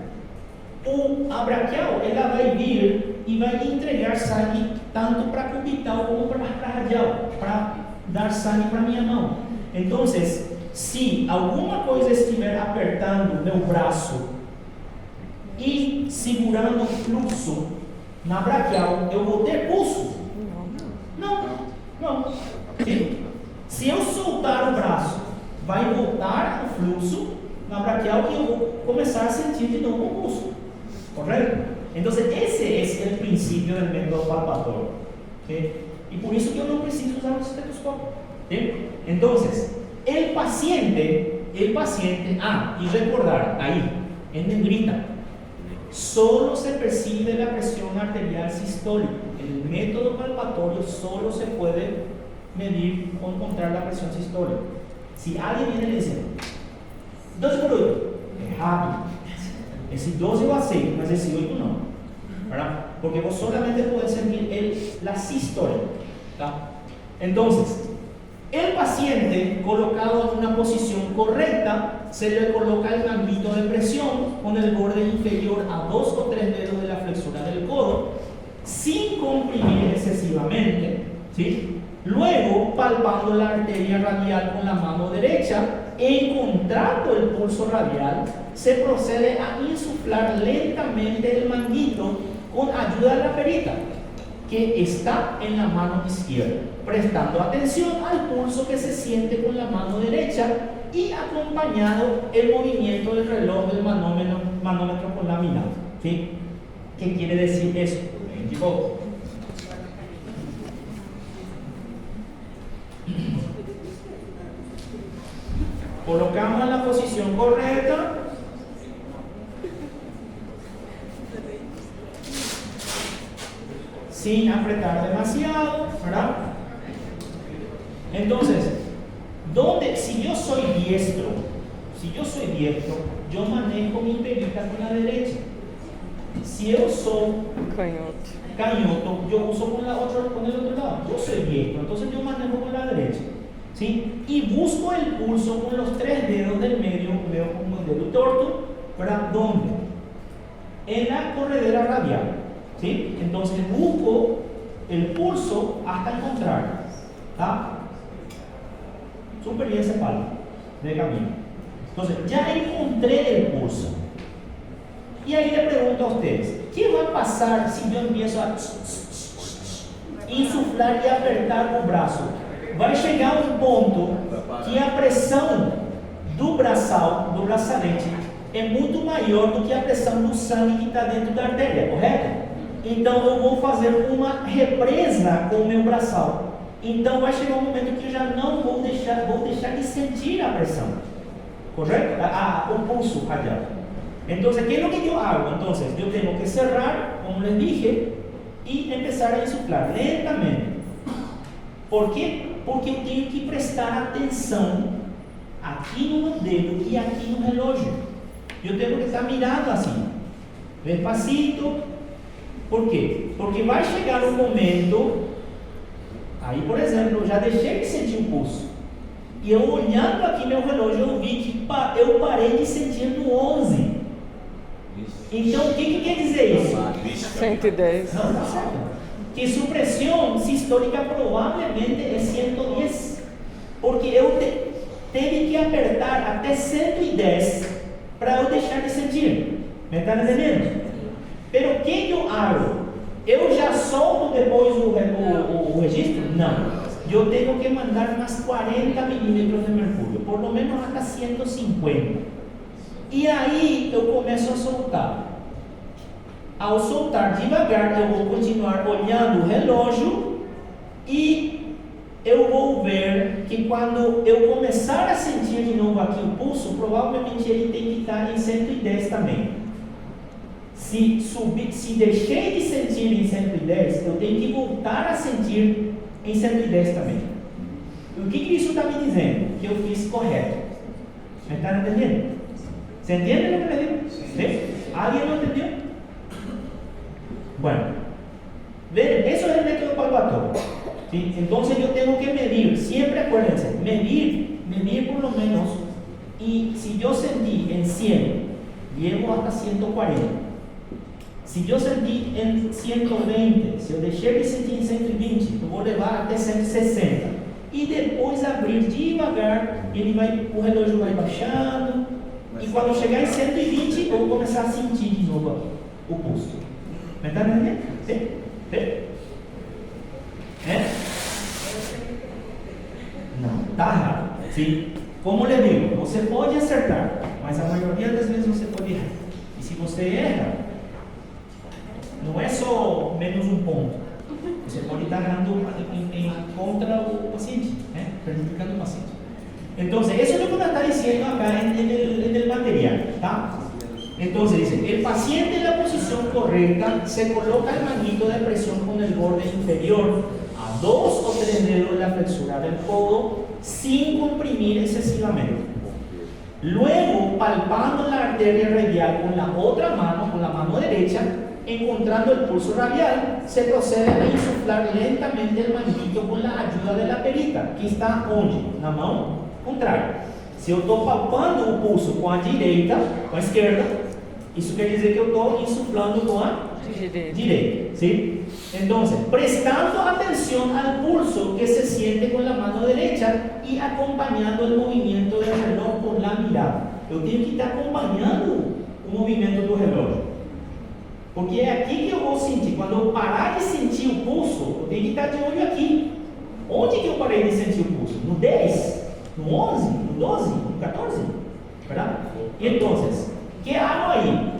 Speaker 1: A braquial, ela vai vir e vai entregar sangue tanto para a cubital como para a radial, para dar sangue para minha mão. Então, se alguma coisa estiver apertando meu braço e segurando o fluxo na braquial, eu vou ter pulso? Não. Sim. Se eu soltar o braço, vai voltar o fluxo na braquial e eu vou começar a sentir de novo o pulso. ¿Correcto? Entonces, ese es el principio del método palpatorio. ¿Sí? Y por eso yo no preciso usar un estetoscopio. ¿Sí? Entonces, el paciente, y recordar ahí, en negrita, solo se percibe la presión arterial sistólica. El método palpatorio solo se puede medir o encontrar la presión sistólica. Si alguien viene y le dice 12/8, errado. Esse 12 eu aceito, mas esse 8 não. ¿Verdad? Porque vos solamente podés sentir la sistólica. ¿Tá? Entonces, el paciente colocado en una posición correcta, se le coloca el manguito de presión con el borde inferior a 2 o 3 dedos de la flexura del codo, sin comprimir excesivamente, ¿sí? Luego, palpando la arteria radial con la mano derecha, encontrando el pulso radial, se procede a insuflar lentamente el manguito con ayuda de la perita, que está en la mano izquierda, prestando atención al pulso que se siente con la mano derecha y acompañado el movimiento del reloj del manómetro con la mirada. ¿Sí? ¿Qué quiere decir eso? Colocamos en la posición correcta. Sin apretar demasiado, ¿verdad? Entonces, si yo soy diestro, yo manejo mi perita con la derecha. Si yo soy
Speaker 3: Canhoto.
Speaker 1: canhoto, yo uso con el otro lado. Yo soy diestro, entonces yo manejo con la derecha. ¿Sí? Y busco el pulso con los 3 dedos del medio, veo como el dedo torto, ¿para dónde? En la corredera radial. ¿Sí? Entonces busco el pulso hasta encontrarlo. ¿Está? Súper bien ese palo de camino. Entonces, ya encontré el pulso. Y ahí le pregunto a ustedes, ¿qué va a pasar si yo empiezo a insuflar y apertar o braço? Vai chegar um ponto que a pressão do braçal, do braçalete, é muito maior do que a pressão do sangue que está dentro da artéria, correto? Então eu vou fazer uma represa com o meu braçal. Então vai chegar um momento que eu já não vou deixar de sentir a pressão, correto? O pulso cardíaco. Entonces, ¿qué es lo que yo hago? Entonces, yo tengo que cerrar, como les dije, y empezar a insuflar lentamente. ¿Por qué? Porque eu tenho que prestar atenção aqui no meu dedo e aqui no relógio. Eu tenho que estar mirando assim, despacito. Por quê? Porque vai chegar um momento, aí por exemplo, eu já deixei de sentir o pulso. E eu olhando aqui meu relógio, eu vi que eu parei de sentir no 11. Então, o que quer dizer isso?
Speaker 3: 110.
Speaker 1: Não está certo. Que su presión sistólica probablemente es 110, porque eu tenho que apertar até 110 para eu deixar de sentir. Me está entendendo? Pero o que eu hago? Eu já solto depois o registro? Não. Eu tenho que mandar umas 40 milímetros de mercúrio, por lo menos até 150. E aí eu começo a soltar. Ao soltar devagar, eu vou continuar olhando o relógio e eu vou ver que quando eu começar a sentir de novo aqui o pulso, provavelmente ele tem que estar em 110 também. Se deixei de sentir em 110, eu tenho que voltar a sentir em 110 também. O que isso está me dizendo? Que eu fiz correto. ¿Me están entendendo? ¿Se entiende lo que le digo? ¿Sí? ¿Alguien lo entendió? Bueno, eso es el método palpatorio. ¿Sí? Entonces yo tengo que medir, siempre acuérdense, medir por lo menos, y si yo sentí en 100, llego hasta 140. Si yo sentí en 120, si yo dejé de sentir en 120, eu vou levar até 160. E depois abrir devagar, o relógio vai baixando, e quando chegar em 120, eu vou começar a sentir de novo aqui, o pulso. ¿Me están entendiendo? ¿Sí? ¿Sí? Não, está errado. ¿Sí? Como le digo, você pode acertar, mas a maioria das vezes você pode errar. E se você erra, não é só menos um ponto. Você pode estar errando contra o paciente, prejudicando o paciente. Entonces, eso es lo que nos está diciendo acá en el material, ¿tá? Entonces dice, el paciente en la posición correcta se coloca el manguito de presión con el borde inferior a 2 o 3 dedos de la flexura del codo sin comprimir excesivamente. Luego, palpando la arteria radial con la otra mano, con la mano derecha, encontrando el pulso radial, se procede a insuflar lentamente el manguito con la ayuda de la perita, que está onde? Na mão contrária. Se eu estou palpando o pulso com a direita, com a esquerda, isso quer dizer que eu estou insuflando com a direita. ¿Sí? Entonces, prestando atención al pulso que se siente con la mano derecha y acompañando el movimiento del reloj con la mirada. Eu tenho que estar acompanhando o movimento do relógio. Porque é aqui que eu vou sentir. Quando eu parar de sentir o pulso, eu tenho que estar de olho aqui. Onde que eu parei de sentir o pulso? No 10? No 11? No 12? No 14? ¿Verdad? Y entonces, ¿qué hago ahí?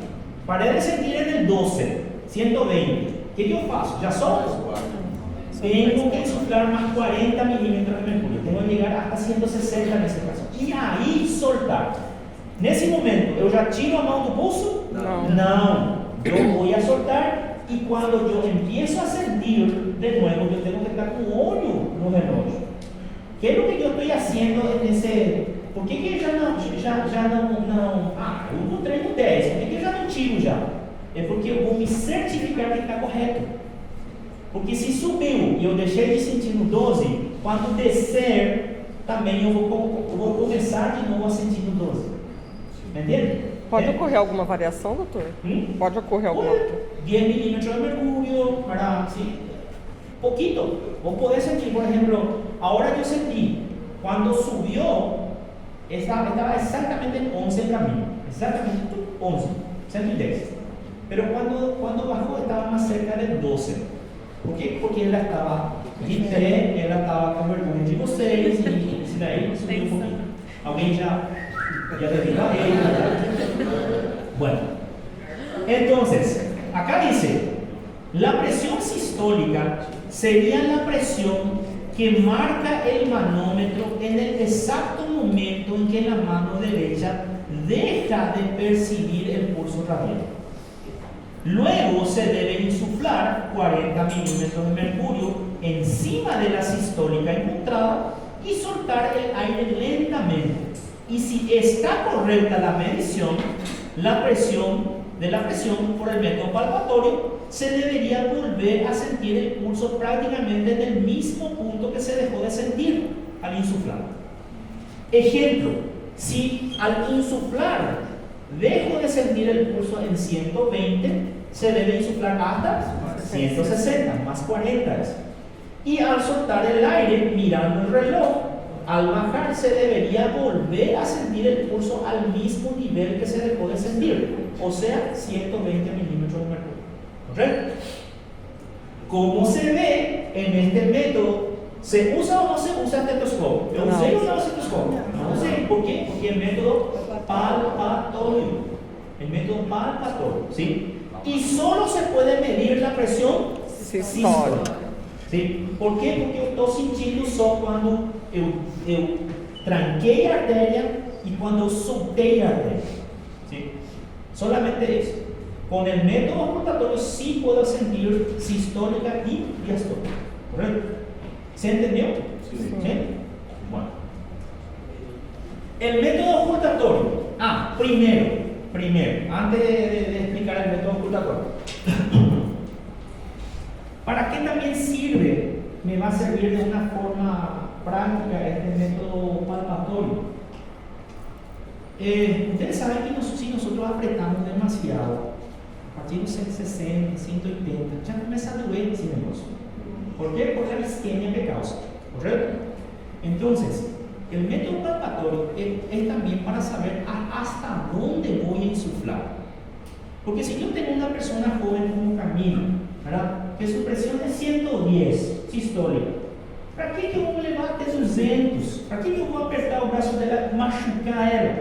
Speaker 1: Paré de sentir en el 12, 120. ¿Qué yo faço? ¿Ya solto? Tengo que insuflar más 40 milímetros de mercurio. Tengo que llegar hasta 160 en este caso. Y ahí soltar. Nesse momento, eu já tiro a mão do pulso? Não. Eu vou a soltar e quando eu empiezo a sentir de nuevo, eu tenho que estar com o olho no relógio. Que é o que eu estou fazendo nesse... Por que já não... eu encontrei no 10. Por que eu já não tiro já? É porque eu vou me certificar que está correto. Porque se subiu e eu deixei de sentir no 12, quando descer, também eu vou começar de novo a sentir no 12. Entende?
Speaker 3: Pode ocorrer alguma variação, doutor? Pode ocorrer alguma.
Speaker 1: 10 milímetros de mercurio, ¿verdad? Sí. Poquito. Vos podés sentir, por ejemplo, ahora yo sentí, cuando subió, estaba exactamente en 11 en camino. Exactamente 11, 110. Pero cuando bajó estaba más cerca de 12. ¿Por qué? Porque ela estava de pé, ela estava com vergonha de vocês, e isso daí subiu um pouquinho. Alguém já debió a ella. Bueno, entonces, acá dice, la presión sistólica sería la presión que marca el manómetro en el exacto momento en que la mano derecha deja de percibir el pulso radial. Luego se debe insuflar 40 milímetros de mercurio encima de la sistólica encontrada y soltar el aire lentamente. Y si está correcta la medición, la presión por el método palpatorio, se debería volver a sentir el pulso prácticamente en el mismo punto que se dejó de sentir al insuflar. Ejemplo, si al insuflar dejo de sentir el pulso en 120, se debe insuflar hasta 160, más 40. Y al soltar el aire, mirando el reloj, al bajar se debería volver a sentir el pulso al mismo nivel que se dejó de sentir, o sea, 120 milímetros de mercurio. ¿Correcto? ¿Cómo se ve en este método? ¿Se usa o no se usa estetoscopio? ¿Yo usé o no estetoscopio? No sé. ¿Por qué? Porque el método palpatorio. El método palpatorio, ¿sí? Y solo se puede medir la presión sistólica. ¿Sí? ¿Por qué? Porque eu estou sentindo só quando eu tranquei a artéria e quando eu soltei a artéria. ¿Sí? Solamente eso. Con el método auscultatorio sí puedo sentir sistólica y diastólica. ¿Correcto? ¿Se entendió?
Speaker 6: Sí.
Speaker 1: ¿Sí? Bueno. El método auscultatorio. Primero, antes de explicar el método auscultatorio. ¿Para qué también sirve? Me va a servir de una forma práctica este método palpatorio. Ustedes saben que si nosotros apretamos demasiado, a partir de 160, 180, ya comienza a doer ese negocio. ¿Por qué? Por la isquemia que causa. ¿Correcto? Entonces, el método palpatorio es también para saber hasta dónde voy a insuflar. Porque si yo tengo una persona joven como Camilo, ¿verdad? Que su presión es 110 sistólica, ¿para qué que eu levar até 200? ¿Para qué que eu vou apertar o braço dela e machucar ela?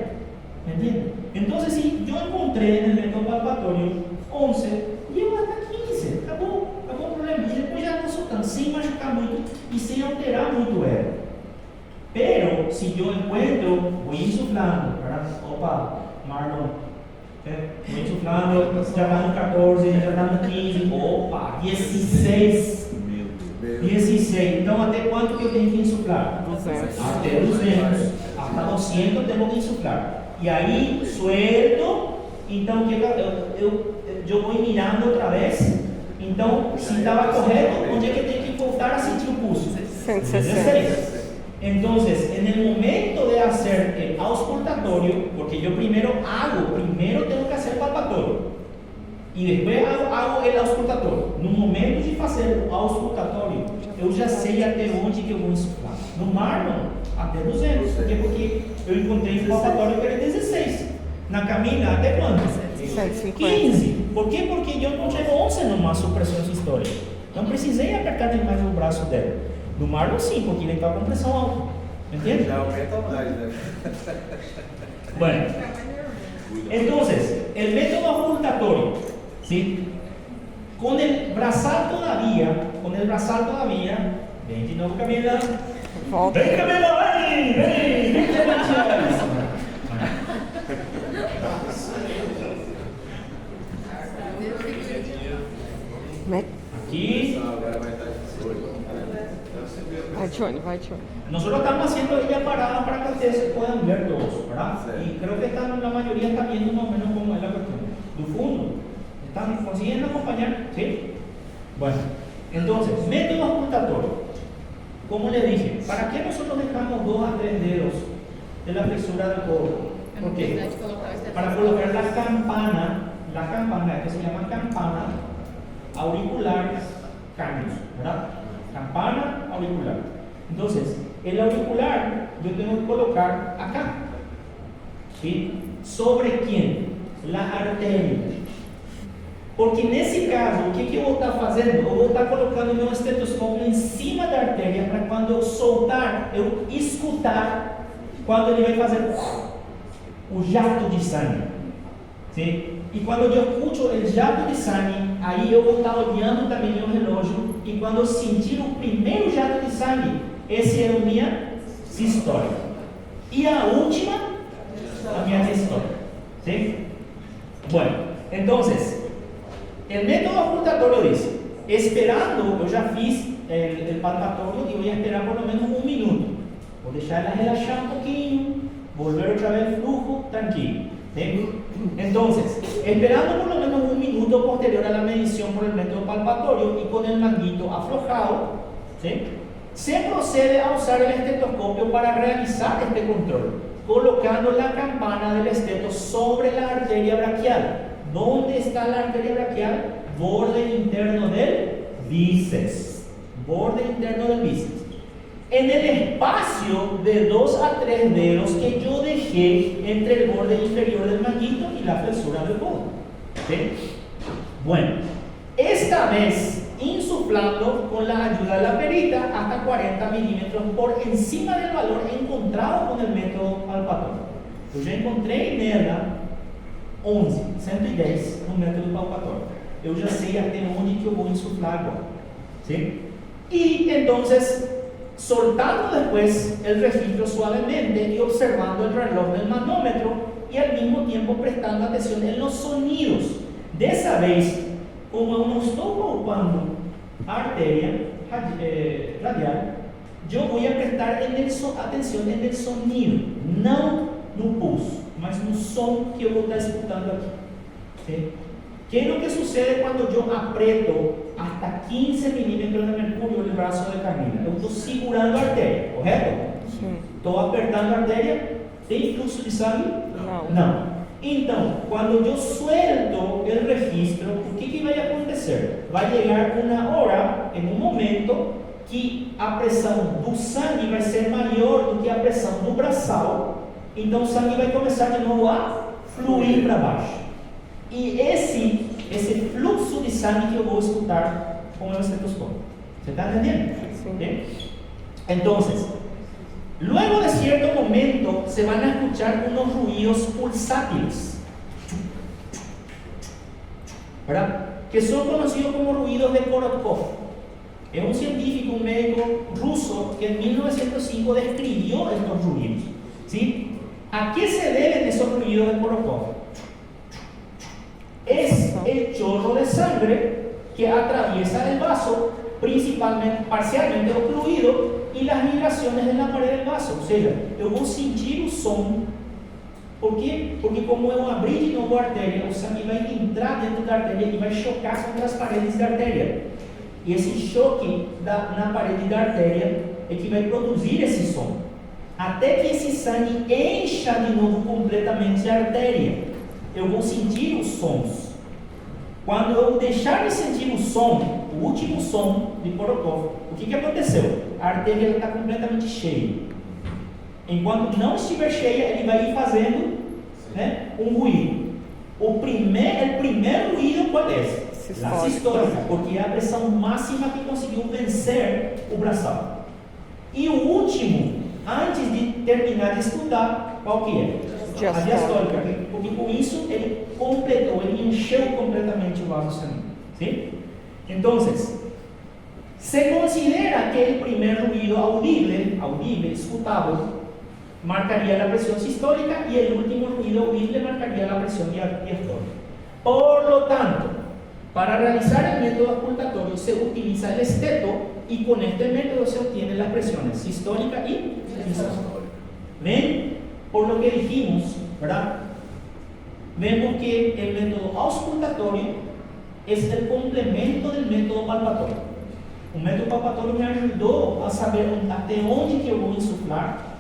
Speaker 1: ¿Me entiende? Entonces, si yo encontré en el método palpatorio 11, llevo hasta 15, acabou o problema. Y después ya no soltando, sin machucar muito y sin alterar muito ela. Pero, si yo encuentro, voy insuflando, ¿verdad? Opa, Marlon, voy insuflando, ya van 14, ya van 15, opa, 16. 16. Então, até quanto que eu tenho que insuflar?
Speaker 3: 200.
Speaker 1: Até 200. Hasta 200 tengo que insuflar. E aí, suelto. Então, eu vou mirando outra vez. Então, se estava correto, onde é que eu tenho que voltar a sentir o pulso?
Speaker 3: 160.
Speaker 1: Entonces, en el momento de hacer el auscultatorio, porque yo primero tengo que hacer palpatorio y después hago el auscultatorio. No momento de fazer o auscultatorio, eu já sei até onde que eu vou insuflar. No Marlon, até 200, porque eu encontrei um palpatório que era 16. Na Camila, até quanto?
Speaker 3: 150.
Speaker 1: 15. Por quê? Porque eu encontrei 11 numa supressão sistólica. Não precisei apertar demais o braço dela. No Marlon sim, porque ele está com pressão alta. ¿Entiendes?
Speaker 6: Já aumenta mais, né?
Speaker 1: Bueno, entonces, el método auscultatorio, ¿sí? Con el braçal todavía, ven de nuevo Camila,
Speaker 3: Volta.
Speaker 1: ven Camila, ven Aquí,
Speaker 6: Agora vai estar 18.
Speaker 3: Vai, Johnny.
Speaker 1: nosotros estamos haciendo ella parada para que ustedes se puedan ver todos, ¿verdad?
Speaker 6: Sí.
Speaker 1: Y creo que la mayoría está viendo más o menos cómo es la cuestión. Do fundo, ¿están consiguiendo acompañar? ¿Sí? Bueno, Entonces, método auscultatorio. Como le dije, ¿para qué nosotros dejamos 2 a 3 dedos de la fisura del codo? ¿Por qué? Para colocar la campana que se llama campana auricular canis, ¿verdad? Campana auricular. Entonces, el auricular yo tengo que colocar acá. ¿Sí? ¿Sobre quién? La arteria. Porque en ese caso, o que eu vou estar fazendo? Eu vou estar colocando meu estetoscópio em cima da artéria para quando eu soltar, eu escutar quando ele vai fazer o jato de sangue. Sim? E quando eu escuto o jato de sangue, aí eu vou estar olhando também meu relógio e quando eu sentir o primeiro jato de sangue, esse é a minha sistólica. E a última, a minha sistólica. Sim? Bueno, entonces, el método auscultatorio dice, esperando, yo ya fiz el palpatorio y voy a esperar por lo menos 1 minuto. Voy a dejarla relajar un poquito, volver otra vez al flujo, tranquilo. ¿Sí? Entonces, esperando por lo menos 1 minuto posterior a la medición por el método palpatorio y con el manguito aflojado, ¿sí? Se procede a usar el estetoscopio para realizar este control, colocando la campana del esteto sobre la arteria braquial. ¿Dónde está la arteria braquial? Borde interno del bíceps. Borde interno del bíceps. En el espacio de 2 a 3 dedos que yo dejé entre el borde inferior del manguito y la flexura del codo. ¿Sí? Bueno, esta vez insuflando con la ayuda de la perita hasta 40 milímetros por encima del valor encontrado con el método palpatorio. Yo ya encontrei nela 11, 110 no método palpatorio. Eu já sei até onde que eu vou insuflar agora. ¿Sí? Y entonces, soltando después el registro suavemente y observando el reloj del manómetro y al mismo tiempo prestando atención en los sonidos. De esa vez, como eu não estou palpando a arteria radial, eu vou prestar atenção no sonido, não no pulso, mas no som que eu vou estar escutando aqui. ¿Sí? ¿Qué es lo que sucede cuando yo aprieto hasta 15 milímetros de mercurio en el brazo de Camila? Yo estoy segurando a arteria, ¿correcto?
Speaker 3: Sí.
Speaker 1: Estou apertando a arteria. Tem fluxo de sangue? Não. Então, quando eu suelto o registro, o que vai acontecer? Vai chegar uma hora, em um momento, que a pressão do sangue vai ser maior do que a pressão do braçal. Então, o sangue vai começar de novo a fluir para baixo. E esse fluxo de sangue que eu vou escutar com o estetoscópio. ¿Se está entendiendo?
Speaker 3: Sí.
Speaker 1: Entonces, luego de cierto momento se van a escuchar unos ruidos pulsátiles, ¿verdad? Que son conocidos como ruidos de Korotkov. Es un científico, un médico ruso que en 1905 describió estos ruidos. ¿Sí? ¿A qué se deben esos ruidos de Korotkov? Es el chorro de sangre que atraviesa el vaso, parcialmente ocluido, y las vibraciones en la pared del vaso. Ou seja, eu vou sentir o som. Por quê? Porque como eu abrir de novo a artéria, o sangue vai entrar dentro da artéria e vai chocar contra as paredes da artéria. E esse choque na parede da artéria é que vai produzir esse som. Até que esse sangue encha de novo completamente a artéria, eu vou sentir os sons. Quando eu deixar de sentir o som, o último som de Korotkov, o que aconteceu? A artéria está completamente cheia. Enquanto não estiver cheia, ele vai ir fazendo, né, um ruído. O primeiro ruído qual é? A sistólica, porque é a pressão máxima que conseguiu vencer o braçal. E o último, antes de terminar de escutar, qual que é? A diastólica, porque com isso ele completou, ele encheu completamente o vaso sanguíneo. ¿Sí? Entonces, se considera que el primer ruido audible, escuchable, marcaría la presión sistólica y el último ruido audible marcaría la presión diastólica. Por lo tanto, para realizar el método auscultatorio se utiliza el esteto y con este método se obtienen las presiones sistólica y diastólica. ¿Ven? Por lo que dijimos, ¿verdad? Vemos que el método auscultatorio es el complemento del método palpatorio. O método palpatório me ajudou a saber até onde que eu vou insuflar,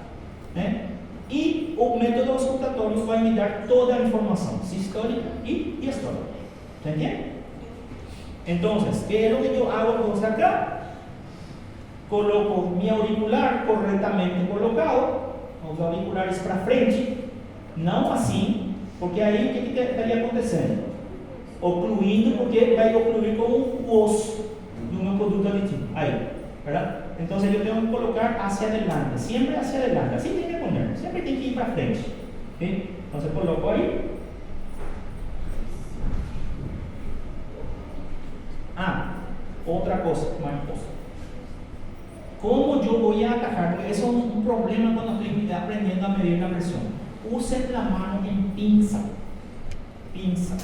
Speaker 1: né? E o método auscultatório vai me dar toda a informação sistólica e diastólica. ¿Entiende? Entonces, ¿qué es lo que yo hago entonces acá? Coloco mi auricular corretamente colocado, os auriculares para frente, não assim, porque aí o que estaria acontecendo? Ocluindo, porque vai ocluir com o osso do meu conduto auditivo. Aí, ¿verdad? Entonces yo tengo que colocar hacia adelante, siempre hacia adelante, así tiene que poner, siempre tiene que ir para frente. ¿Sí? Entonces coloco ahí. Otra cosa, mariposa. ¿Cómo yo voy a atajar? Porque eso es un problema cuando estoy aprendiendo a medir la presión. Usen la mano en pinza. Pinza.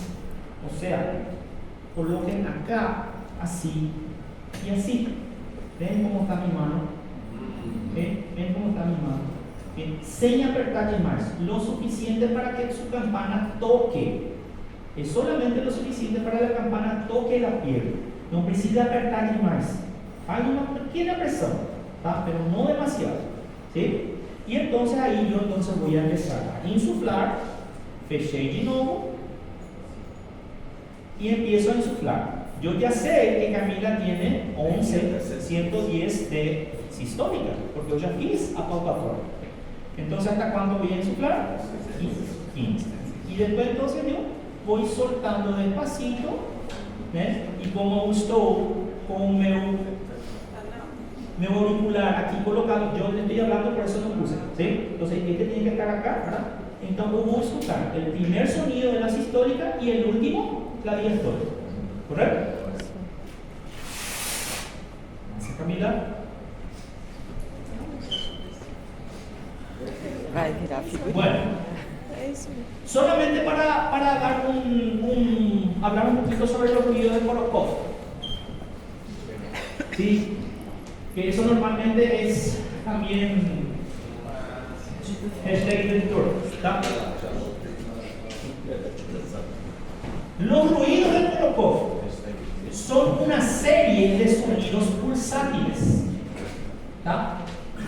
Speaker 1: O sea, coloquen acá, así y así. ¿Ven cómo está mi mano? ¿Ven cómo está mi mano? ¿Ven? Sin apretar más. Lo suficiente para que su campana toque. Es solamente lo suficiente para que la campana toque la piel. No precisa apretar más. Hay una pequeña presión, ¿tá? Pero no demasiado. ¿Sí? Y entonces ahí yo voy a empezar a insuflar. Fechei de nuevo. Y empiezo a insuflar. Yo ya sé que Camila tiene 11,110 de sistólica, porque yo ya fiz a palpatória. Entonces, ¿hasta cuándo voy a insuflar? 15. Y después entonces yo voy soltando despacito, ¿eh? Y como estou com o meu auricular aquí colocado, yo le estoy hablando, por eso no puse, ¿sí? Entonces este tiene que estar acá, ¿verdad? Entonces yo voy a escuchar el primer sonido de la sistólica y el último, la diastólica. ¿Correcto? ¿Hace Camila?
Speaker 3: Vai virar figura.
Speaker 1: Bueno, solamente para dar hablar un poquito sobre los ruidos de Korokov. Sí, que eso normalmente es también hashtag del tour, ¿está? Los ruidos de Korokov son una serie de sonidos pulsátiles, ¿está?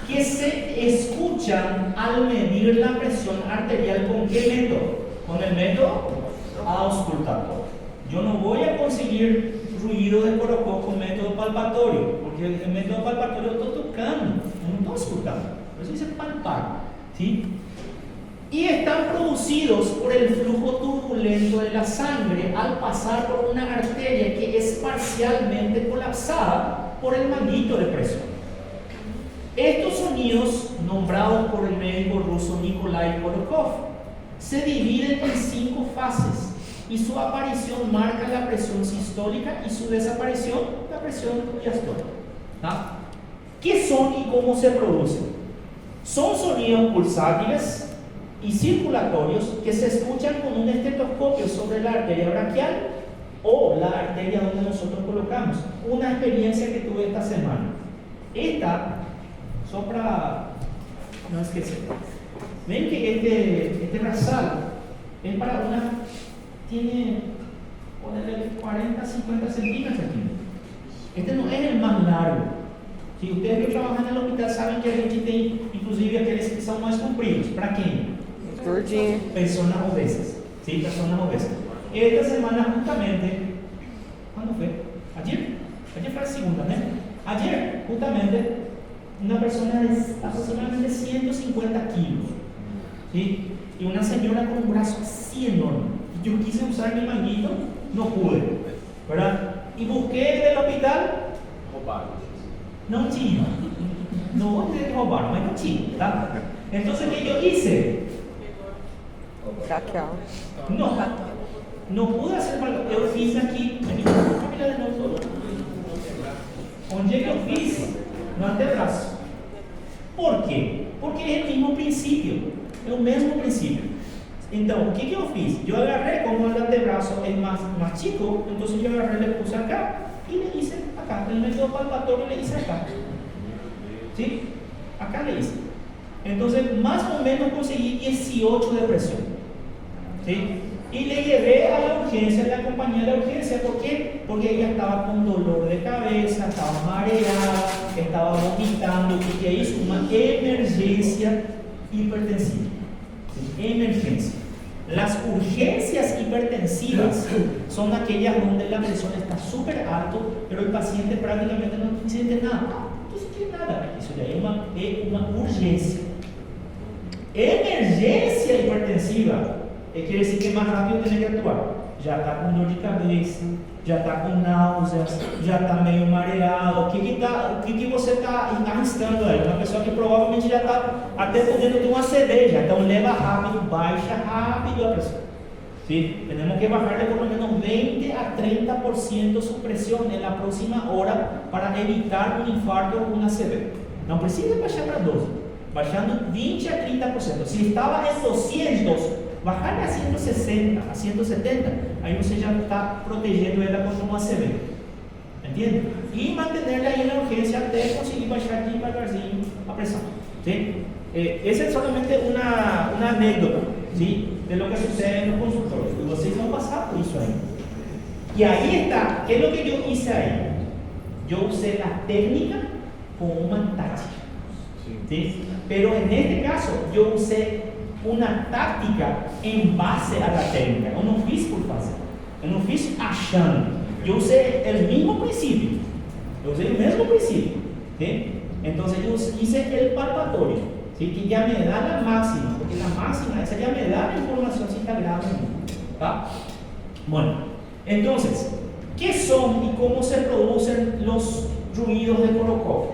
Speaker 1: Que se escuchan al medir la presión arterial. ¿Con qué método? Con el método auscultatorio. Yo no voy a conseguir ruido de Korokov con método palpatorio, porque el método palpatorio estoy tocando, no estoy escuchando. Por eso dice palpar, ¿sí? Y están producidos por el flujo turbulento de la sangre al pasar por una arteria que es parcialmente colapsada por el manguito de presión. Estos sonidos, nombrados por el médico ruso Nikolai Korokov, se dividen en 5 fases y su aparición marca la presión sistólica y su desaparición la presión diastólica. ¿Ah? ¿Qué son y cómo se producen? Son sonidos pulsátiles y circulatorios que se escuchan con un estetoscopio sobre la arteria braquial o la arteria donde nosotros colocamos. Una experiencia que tuve esta semana. Esta sopra, no es que se ven que este brazal es para una, tiene, ponerle 40, 50 centímetros aquí. Este no es el más largo. Si ustedes que trabajan en el hospital saben que a gente tem, inclusive aqueles que são mais compridos. ¿Para quem?
Speaker 3: Gordinho.
Speaker 1: Personas obesas. Sí, personas obesas. Esta semana justamente, ¿cuándo fue? Ayer. Ayer fue la segunda, ¿no? Ayer justamente una persona de aproximadamente 150 kilos, ¿sí? Y una señora con un brazo así enorme. Yo quise usar mi manguito, no pude, ¿verdad? Y busqué en el hospital, no tinha. No voy a decir que roubaron, mas no tinha, ¿tá? Entonces, ¿qué yo hice?
Speaker 3: Raquel.
Speaker 1: No pude hacer mal. Eu fiz aqui, Camila de novo. Onde é que eu fiz? No antebraço. Por quê? Porque é o mesmo princípio. É o mesmo princípio. Então, o que eu fiz? Eu agarrei, como o antebraço é mais chico, então eu agarrei, le puse acá e le hice acá. El método palpatorio le hice acá. ¿Sí? Acá le hice. Entonces, más o menos conseguí 18 de presión. ¿Sí? Y le llevé a la urgencia, le acompañé a la urgencia. ¿Por qué? Porque ella estaba con dolor de cabeza, estaba mareada, estaba vomitando, y que hizo una emergencia hipertensiva. ¿Sí? Emergencia. Las urgencias hipertensivas son aquellas donde la presión está súper alto, pero el paciente prácticamente no siente nada. No siente nada. Eso ya es una urgencia. Emergencia hipertensiva quiere decir que más rápido tiene que actuar. Ya está con dor de cabeza, já está com náuseas, já está meio mareado. O que você está arriscando aí? Uma pessoa que provavelmente já está até podendo ter uma ACV já. Então leva rápido, baixa rápido a pressão. ¿Sí? Tenemos que bajarle por lo menos 20 a 30% su presión en la próxima hora para evitar un infarto o una ACV. No precisa bajar para 12, bajando 20 a 30%. Si estaba en 200, bajarle a 160, a 170, ahí usted ya está protegiendo ella contra una ACV. ¿Entiende? Y mantenerla ahí en la urgencia hasta conseguir bajar devagarzinho a presión. ¿Sí? Esa es solamente una anécdota, ¿sí? De lo que sucede en los consultorios. Y ustedes van a pasar por eso ahí. Y ahí está. ¿Qué es lo que yo hice ahí? Yo usé la técnica con una táctica. ¿Sí? Pero en este caso, yo usé una táctica en base a la técnica. Eu não fiz por fazer. Eu não fiz achando. Yo usé el mismo principio. Yo usé el mismo principio. ¿Sí? Entonces yo hice el palpatorio. ¿Sí? Que ya me da la máxima, porque la máxima, esa ya me da la información si está grave o no. ¿Tá? Bueno, entonces, ¿qué son y cómo se producen los ruidos de Korokov?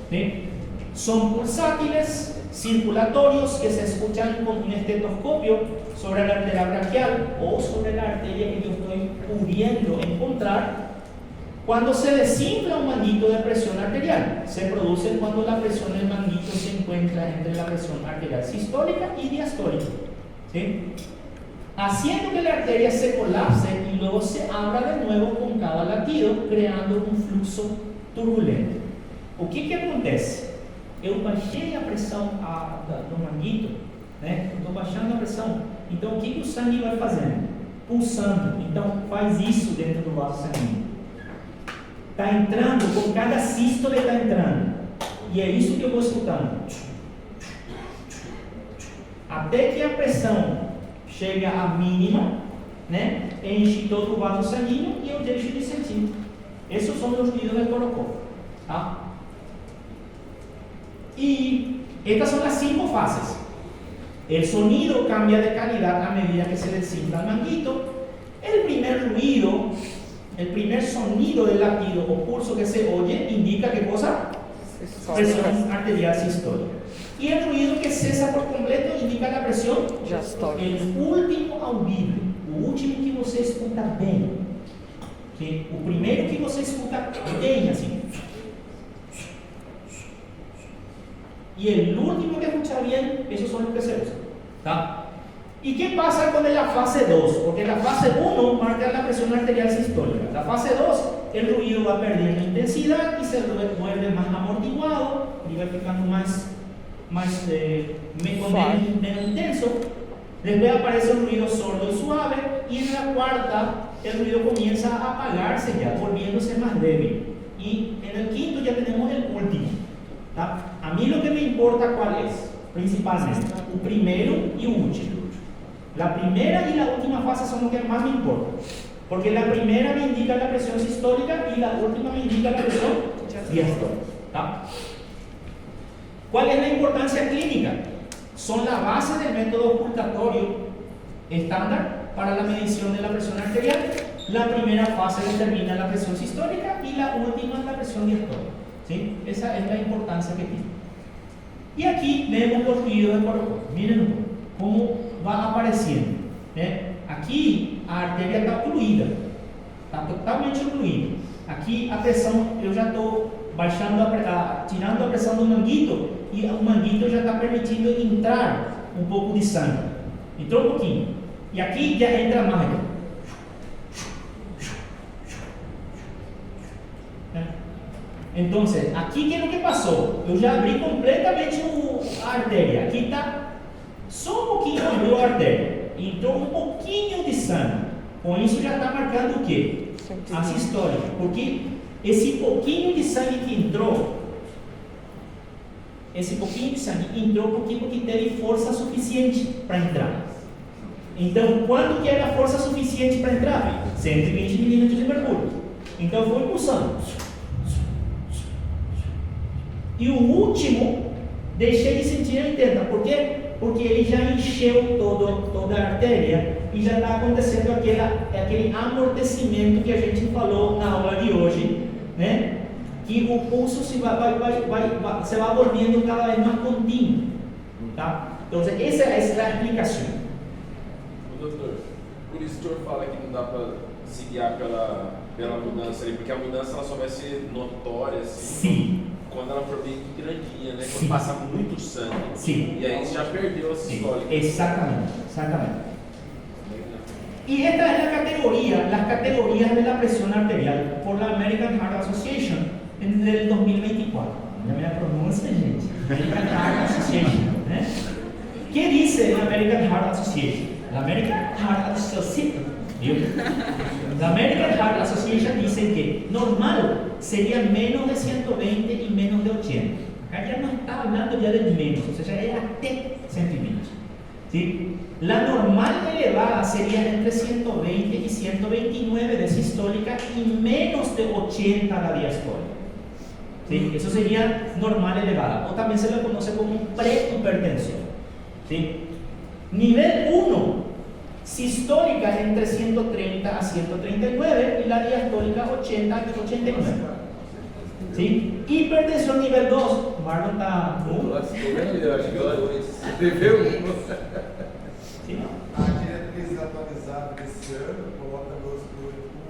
Speaker 1: ¿Sí? Son pulsátiles circulatorios que se escuchan con un estetoscopio sobre la arteria braquial o sobre la arteria que yo estoy pudiendo encontrar. Cuando se desinfla un manguito de presión arterial, se produce cuando la presión del manguito se encuentra entre la presión arterial sistólica y diastólica, ¿sí? Haciendo que la arteria se colapse y luego se abra de nuevo con cada latido, creando un fluxo turbulento. O que acontece? Eu baixei a pressão do manguito, né? Estou baixando a pressão. Então o que o sangue vai fazendo? Pulsando. Então faz isso dentro do vaso sanguíneo. Está entrando, com cada sístole está entrando. E é isso que eu vou escutando. Até que a pressão chega à mínima, né? Enche todo o vaso sanguíneo e eu deixo de sentir. Esses são os ruídos de Korokov. Tá? Y estas son las 5 fases. El sonido cambia de calidad a medida que se desinfla el manguito. El primer ruido, el primer sonido del latido o pulso que se oye indica qué cosa? Presión arterial sistólica. Y el ruido que cesa por completo indica la presión diastólica. El último audible, o último que você escuta bem. ¿Sí? O primeiro que você escuta bem, assim. Y el último que escucha bien, esos son los que se usan. ¿Tá? ¿Y qué pasa con la fase 2? Porque la fase 1 marca la presión arterial sistólica. La fase 2, el ruido va perdiendo intensidad y se vuelve más amortiguado y va ficando más menos intenso. Después aparece un ruido sordo y suave, y en la cuarta el ruido comienza a apagarse ya, volviéndose más débil. Y en el quinto ya tenemos el último. ¿Tá? A mí lo que me importa cuál es, principalmente, el primero y el último. La primera y la última fase son lo que más me importa, porque la primera me indica la presión sistólica y la última me indica la presión diastólica. ¿Tá? ¿Cuál es la importancia clínica? Son la base del método ocultatorio estándar para la medición de la presión arterial. La primera fase determina la presión sistólica y la última es la presión diastólica. ¿Sí? Esa es la importancia que tiene. Y aquí vemos los ruidos de Korokov. Miren un poco cómo va apareciendo. Aquí a arteria está ocluída, está totalmente ocluída. Aquí a pressão, eu já estou baixando, tirando a pressão do manguito, e o manguito já está permitindo entrar um pouco de sangue. Entrou um pouquinho. E aqui já entra mais. Entonces, aquí ¿qué es lo que pasó? Yo ya abrí completamente a arteria. Aquí está só un poquito abrió a arteria. Entró un poquito pouquinho de sangue. Com isso já está marcando o quê? A sistólica. Porque esse pouquinho de sangue que entrou, porque teve força suficiente para entrar. Então, quanto que era a força suficiente para entrar? 120 milímetros de mercúrio. Então, foi pulsando. E o último, deixei de sentir em 80. Por quê? Porque ele já encheu toda a artéria e já está acontecendo aquele amortecimento que a gente falou na aula de hoje, né? Que o pulso se vai volviendo cada vez mais contínuo, tá? Então, essa é a explicação.
Speaker 7: Doutor, por isso que o senhor fala que não dá para se guiar pela mudança ali, porque a mudança ela só vai ser notória assim,
Speaker 1: Sim.
Speaker 7: quando ela for bem grandinha, né? Quando
Speaker 1: Sim.
Speaker 7: passar muito sangue.
Speaker 1: Sim.
Speaker 7: E aí você já perdeu a sistólica.
Speaker 1: Exactamente. Y esta es las categorías de la presión arterial por la American Heart Association en el 2024. Ya me la pronuncia, gente. American Heart Association. ¿Qué dice la American Heart Association? La American Heart Association. La American Heart Association dice que normal sería menos de 120 y menos de 80. Acá ya no está hablando ya del menos, o sea, ya era T centímetros. ¿Sí? La normal elevada sería entre 120 y 129 de sistólica y menos de 80 la diastólica. ¿Sí? Eso sería normal elevada, o también se le conoce como prehipertensión. ¿Sí? Nivel 1, sistólica entre 130 a 139 y la diastólica 80 a 89. ¿Sí? Hipertensión nivel 2, Marlon está ¿Sí?
Speaker 8: A diretriz atualizada desse ano coloca 12 como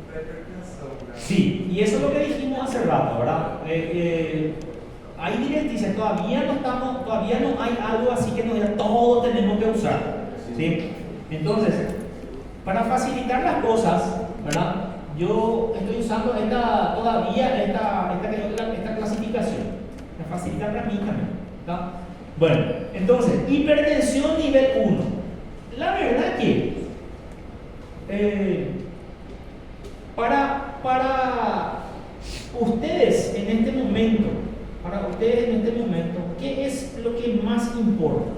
Speaker 8: pré-hipertensão.
Speaker 1: Sí, y eso es lo que dijimos hace rato, ¿verdad? Hay directrices, todavía no hay algo así que nos diga todo tenemos que usar. ¿Sí? Entonces, para facilitar las cosas, ¿verdad? Yo estoy usando esta clasificación, para facilitar para mí también. ¿Tá? Bueno, entonces, hipertensión nivel 1. La verdad que para ustedes en este momento, ¿qué es lo que más importa?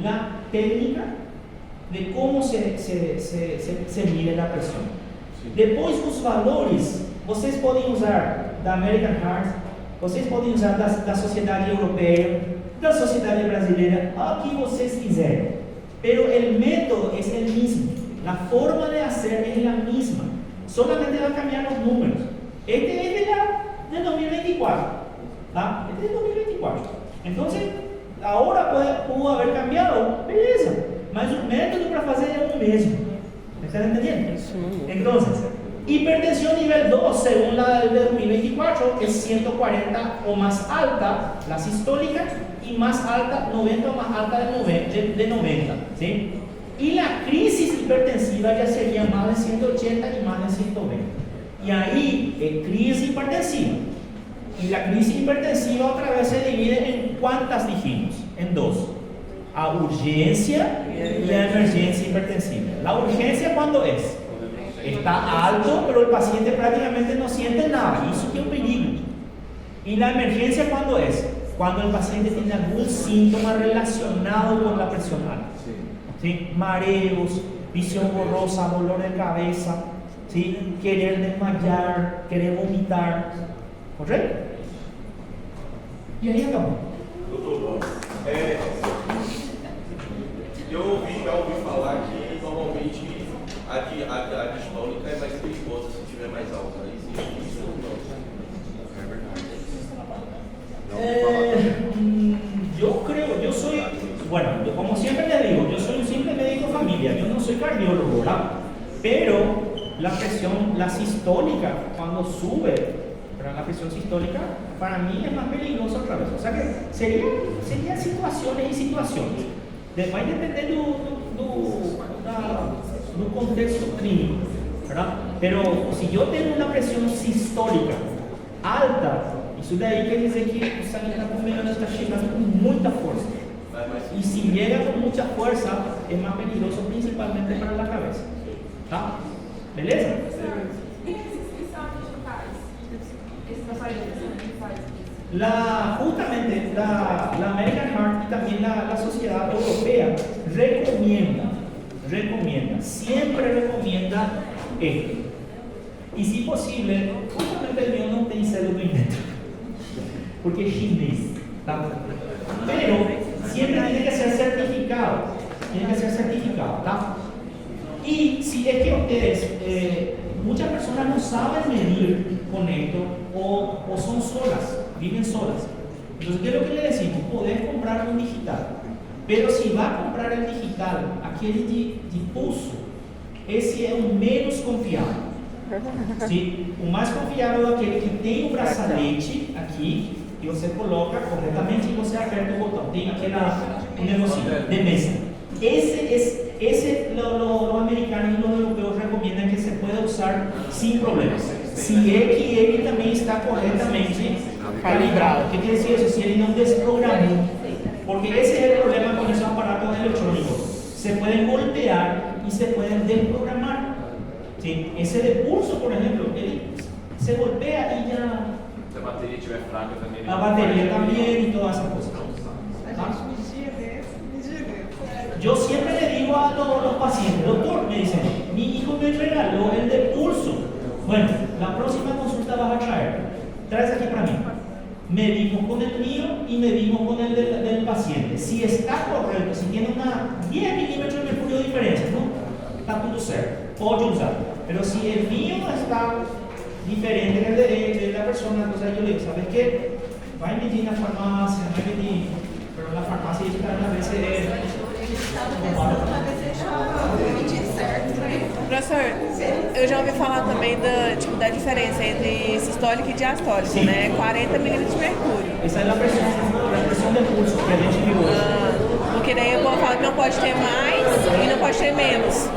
Speaker 1: La técnica de cómo se mide la presión. Depois, os valores, vocês podem usar da American Heart, vocês podem usar da Sociedade Europeia, da Sociedade Brasileira, a que vocês quiserem. Pero el método es el mismo, la forma de hacer es la misma, solamente va a cambiar los números. Este es de 2024, ¿tá? Este es de 2024. Entonces, ahora pudo haber cambiado, beleza, mas o método para fazer é o mesmo. ¿Me están entendiendo? Entonces, hipertensión nivel 2, según la de 2024, es 140 o más alta la sistólica y más alta, 90 o más alta de 90, ¿sí? Y la crisis hipertensiva ya sería más de 180 y más de 120. Y ahí es crisis hipertensiva. Y la crisis hipertensiva otra vez se divide en ¿cuántas dijimos? En dos. A urgencia y la emergencia hipertensiva. La urgencia, ¿cuándo es? Está alto, pero el paciente prácticamente no siente nada. Y eso es un peligro. Y la emergencia, ¿cuándo es? Cuando el paciente tiene algún síntoma relacionado con la presión alta. ¿Sí? Mareos, visión borrosa, dolor de cabeza, ¿sí? Querer desmayar, querer vomitar. ¿Correcto? Y ahí acabamos.
Speaker 5: Doutor, já ouvi falar que normalmente a distólica é mais perigosa se tiver mais alta. Existe isso ou não?
Speaker 1: Yo creo, yo soy, bueno, como siempre les digo, yo soy un simple médico de familia, yo no soy cardiólogo, ¿verdad? Pero la presión, la sistólica, cuando sube, ¿verdad? La presión sistólica, para mí es más peligrosa otra vez. O sea que serían situaciones y situaciones. Vai depender do contexto clínico, ¿verdad? Pero si yo tengo una presión sistólica alta, isso daí quer dizer que o sangue está comendo, está chegando com muita força. Y si llega con mucha fuerza, es más peligroso principalmente para la cabeza. Tá? Beleza?
Speaker 4: Esses são digitais. Esses aparelhos que faz isso.
Speaker 1: Justamente la American Heart y también la Sociedad Europea siempre recomienda esto. Y si posible, justamente el mío no tiene células dentro, porque es chinés. ¿Tá? Pero siempre tiene que ser certificado. ¿Tá? Y si es que ustedes, muchas personas no saben medir con esto o son solas, viven solas. Entonces, ¿qué es lo que le decimos? Podés comprar un digital, pero si va a comprar el digital, aquele de pulso, esse é o menos confiável. Sim? O mais confiável é aquele que tem o braçalete aqui, que você coloca corretamente e você aperta o botão. Tem um negocinho de mesa. Esse lo americano y los europeos recomiendan que se pueda usar sin problemas. Si es que ele também está corretamente calibrado. ¿Qué quiere decir eso? Si ele não desprogramó. Porque ese es el problema con esos aparatos electrónicos. Se pueden golpear y se pueden desprogramar. ¿Sí? Ese de pulso, por ejemplo, ele se golpea y ya.
Speaker 7: Se a bateria estiver fraca também.
Speaker 1: La batería también y todas esas cosas. ¿Ah? Yo siempre le digo a los pacientes, doctor, me dicen, mi hijo me regaló el de pulso. Bueno, la próxima consulta vas a traes aquí para mí. Medimos con el mío y medimos con el del paciente. Si está correcto, si tiene una 10 milímetros de mercurio de diferencia, ¿no? Está todo certo, puede usar. Pero si el mío está diferente que el de la persona, entonces yo le digo, ¿sabes qué? Va a medir en la farmacia, va a medir, pero la farmacia a veces es...
Speaker 2: Professor, eu já ouvi falar também da diferença entre sistólico e diastólico,
Speaker 1: Sim.
Speaker 2: né? 40 milímetros de mercúrio.
Speaker 1: Essa é a pressão de pulso que a gente viu hoje.
Speaker 2: Porque daí eu vou falar que não pode ter mais e não pode ter menos.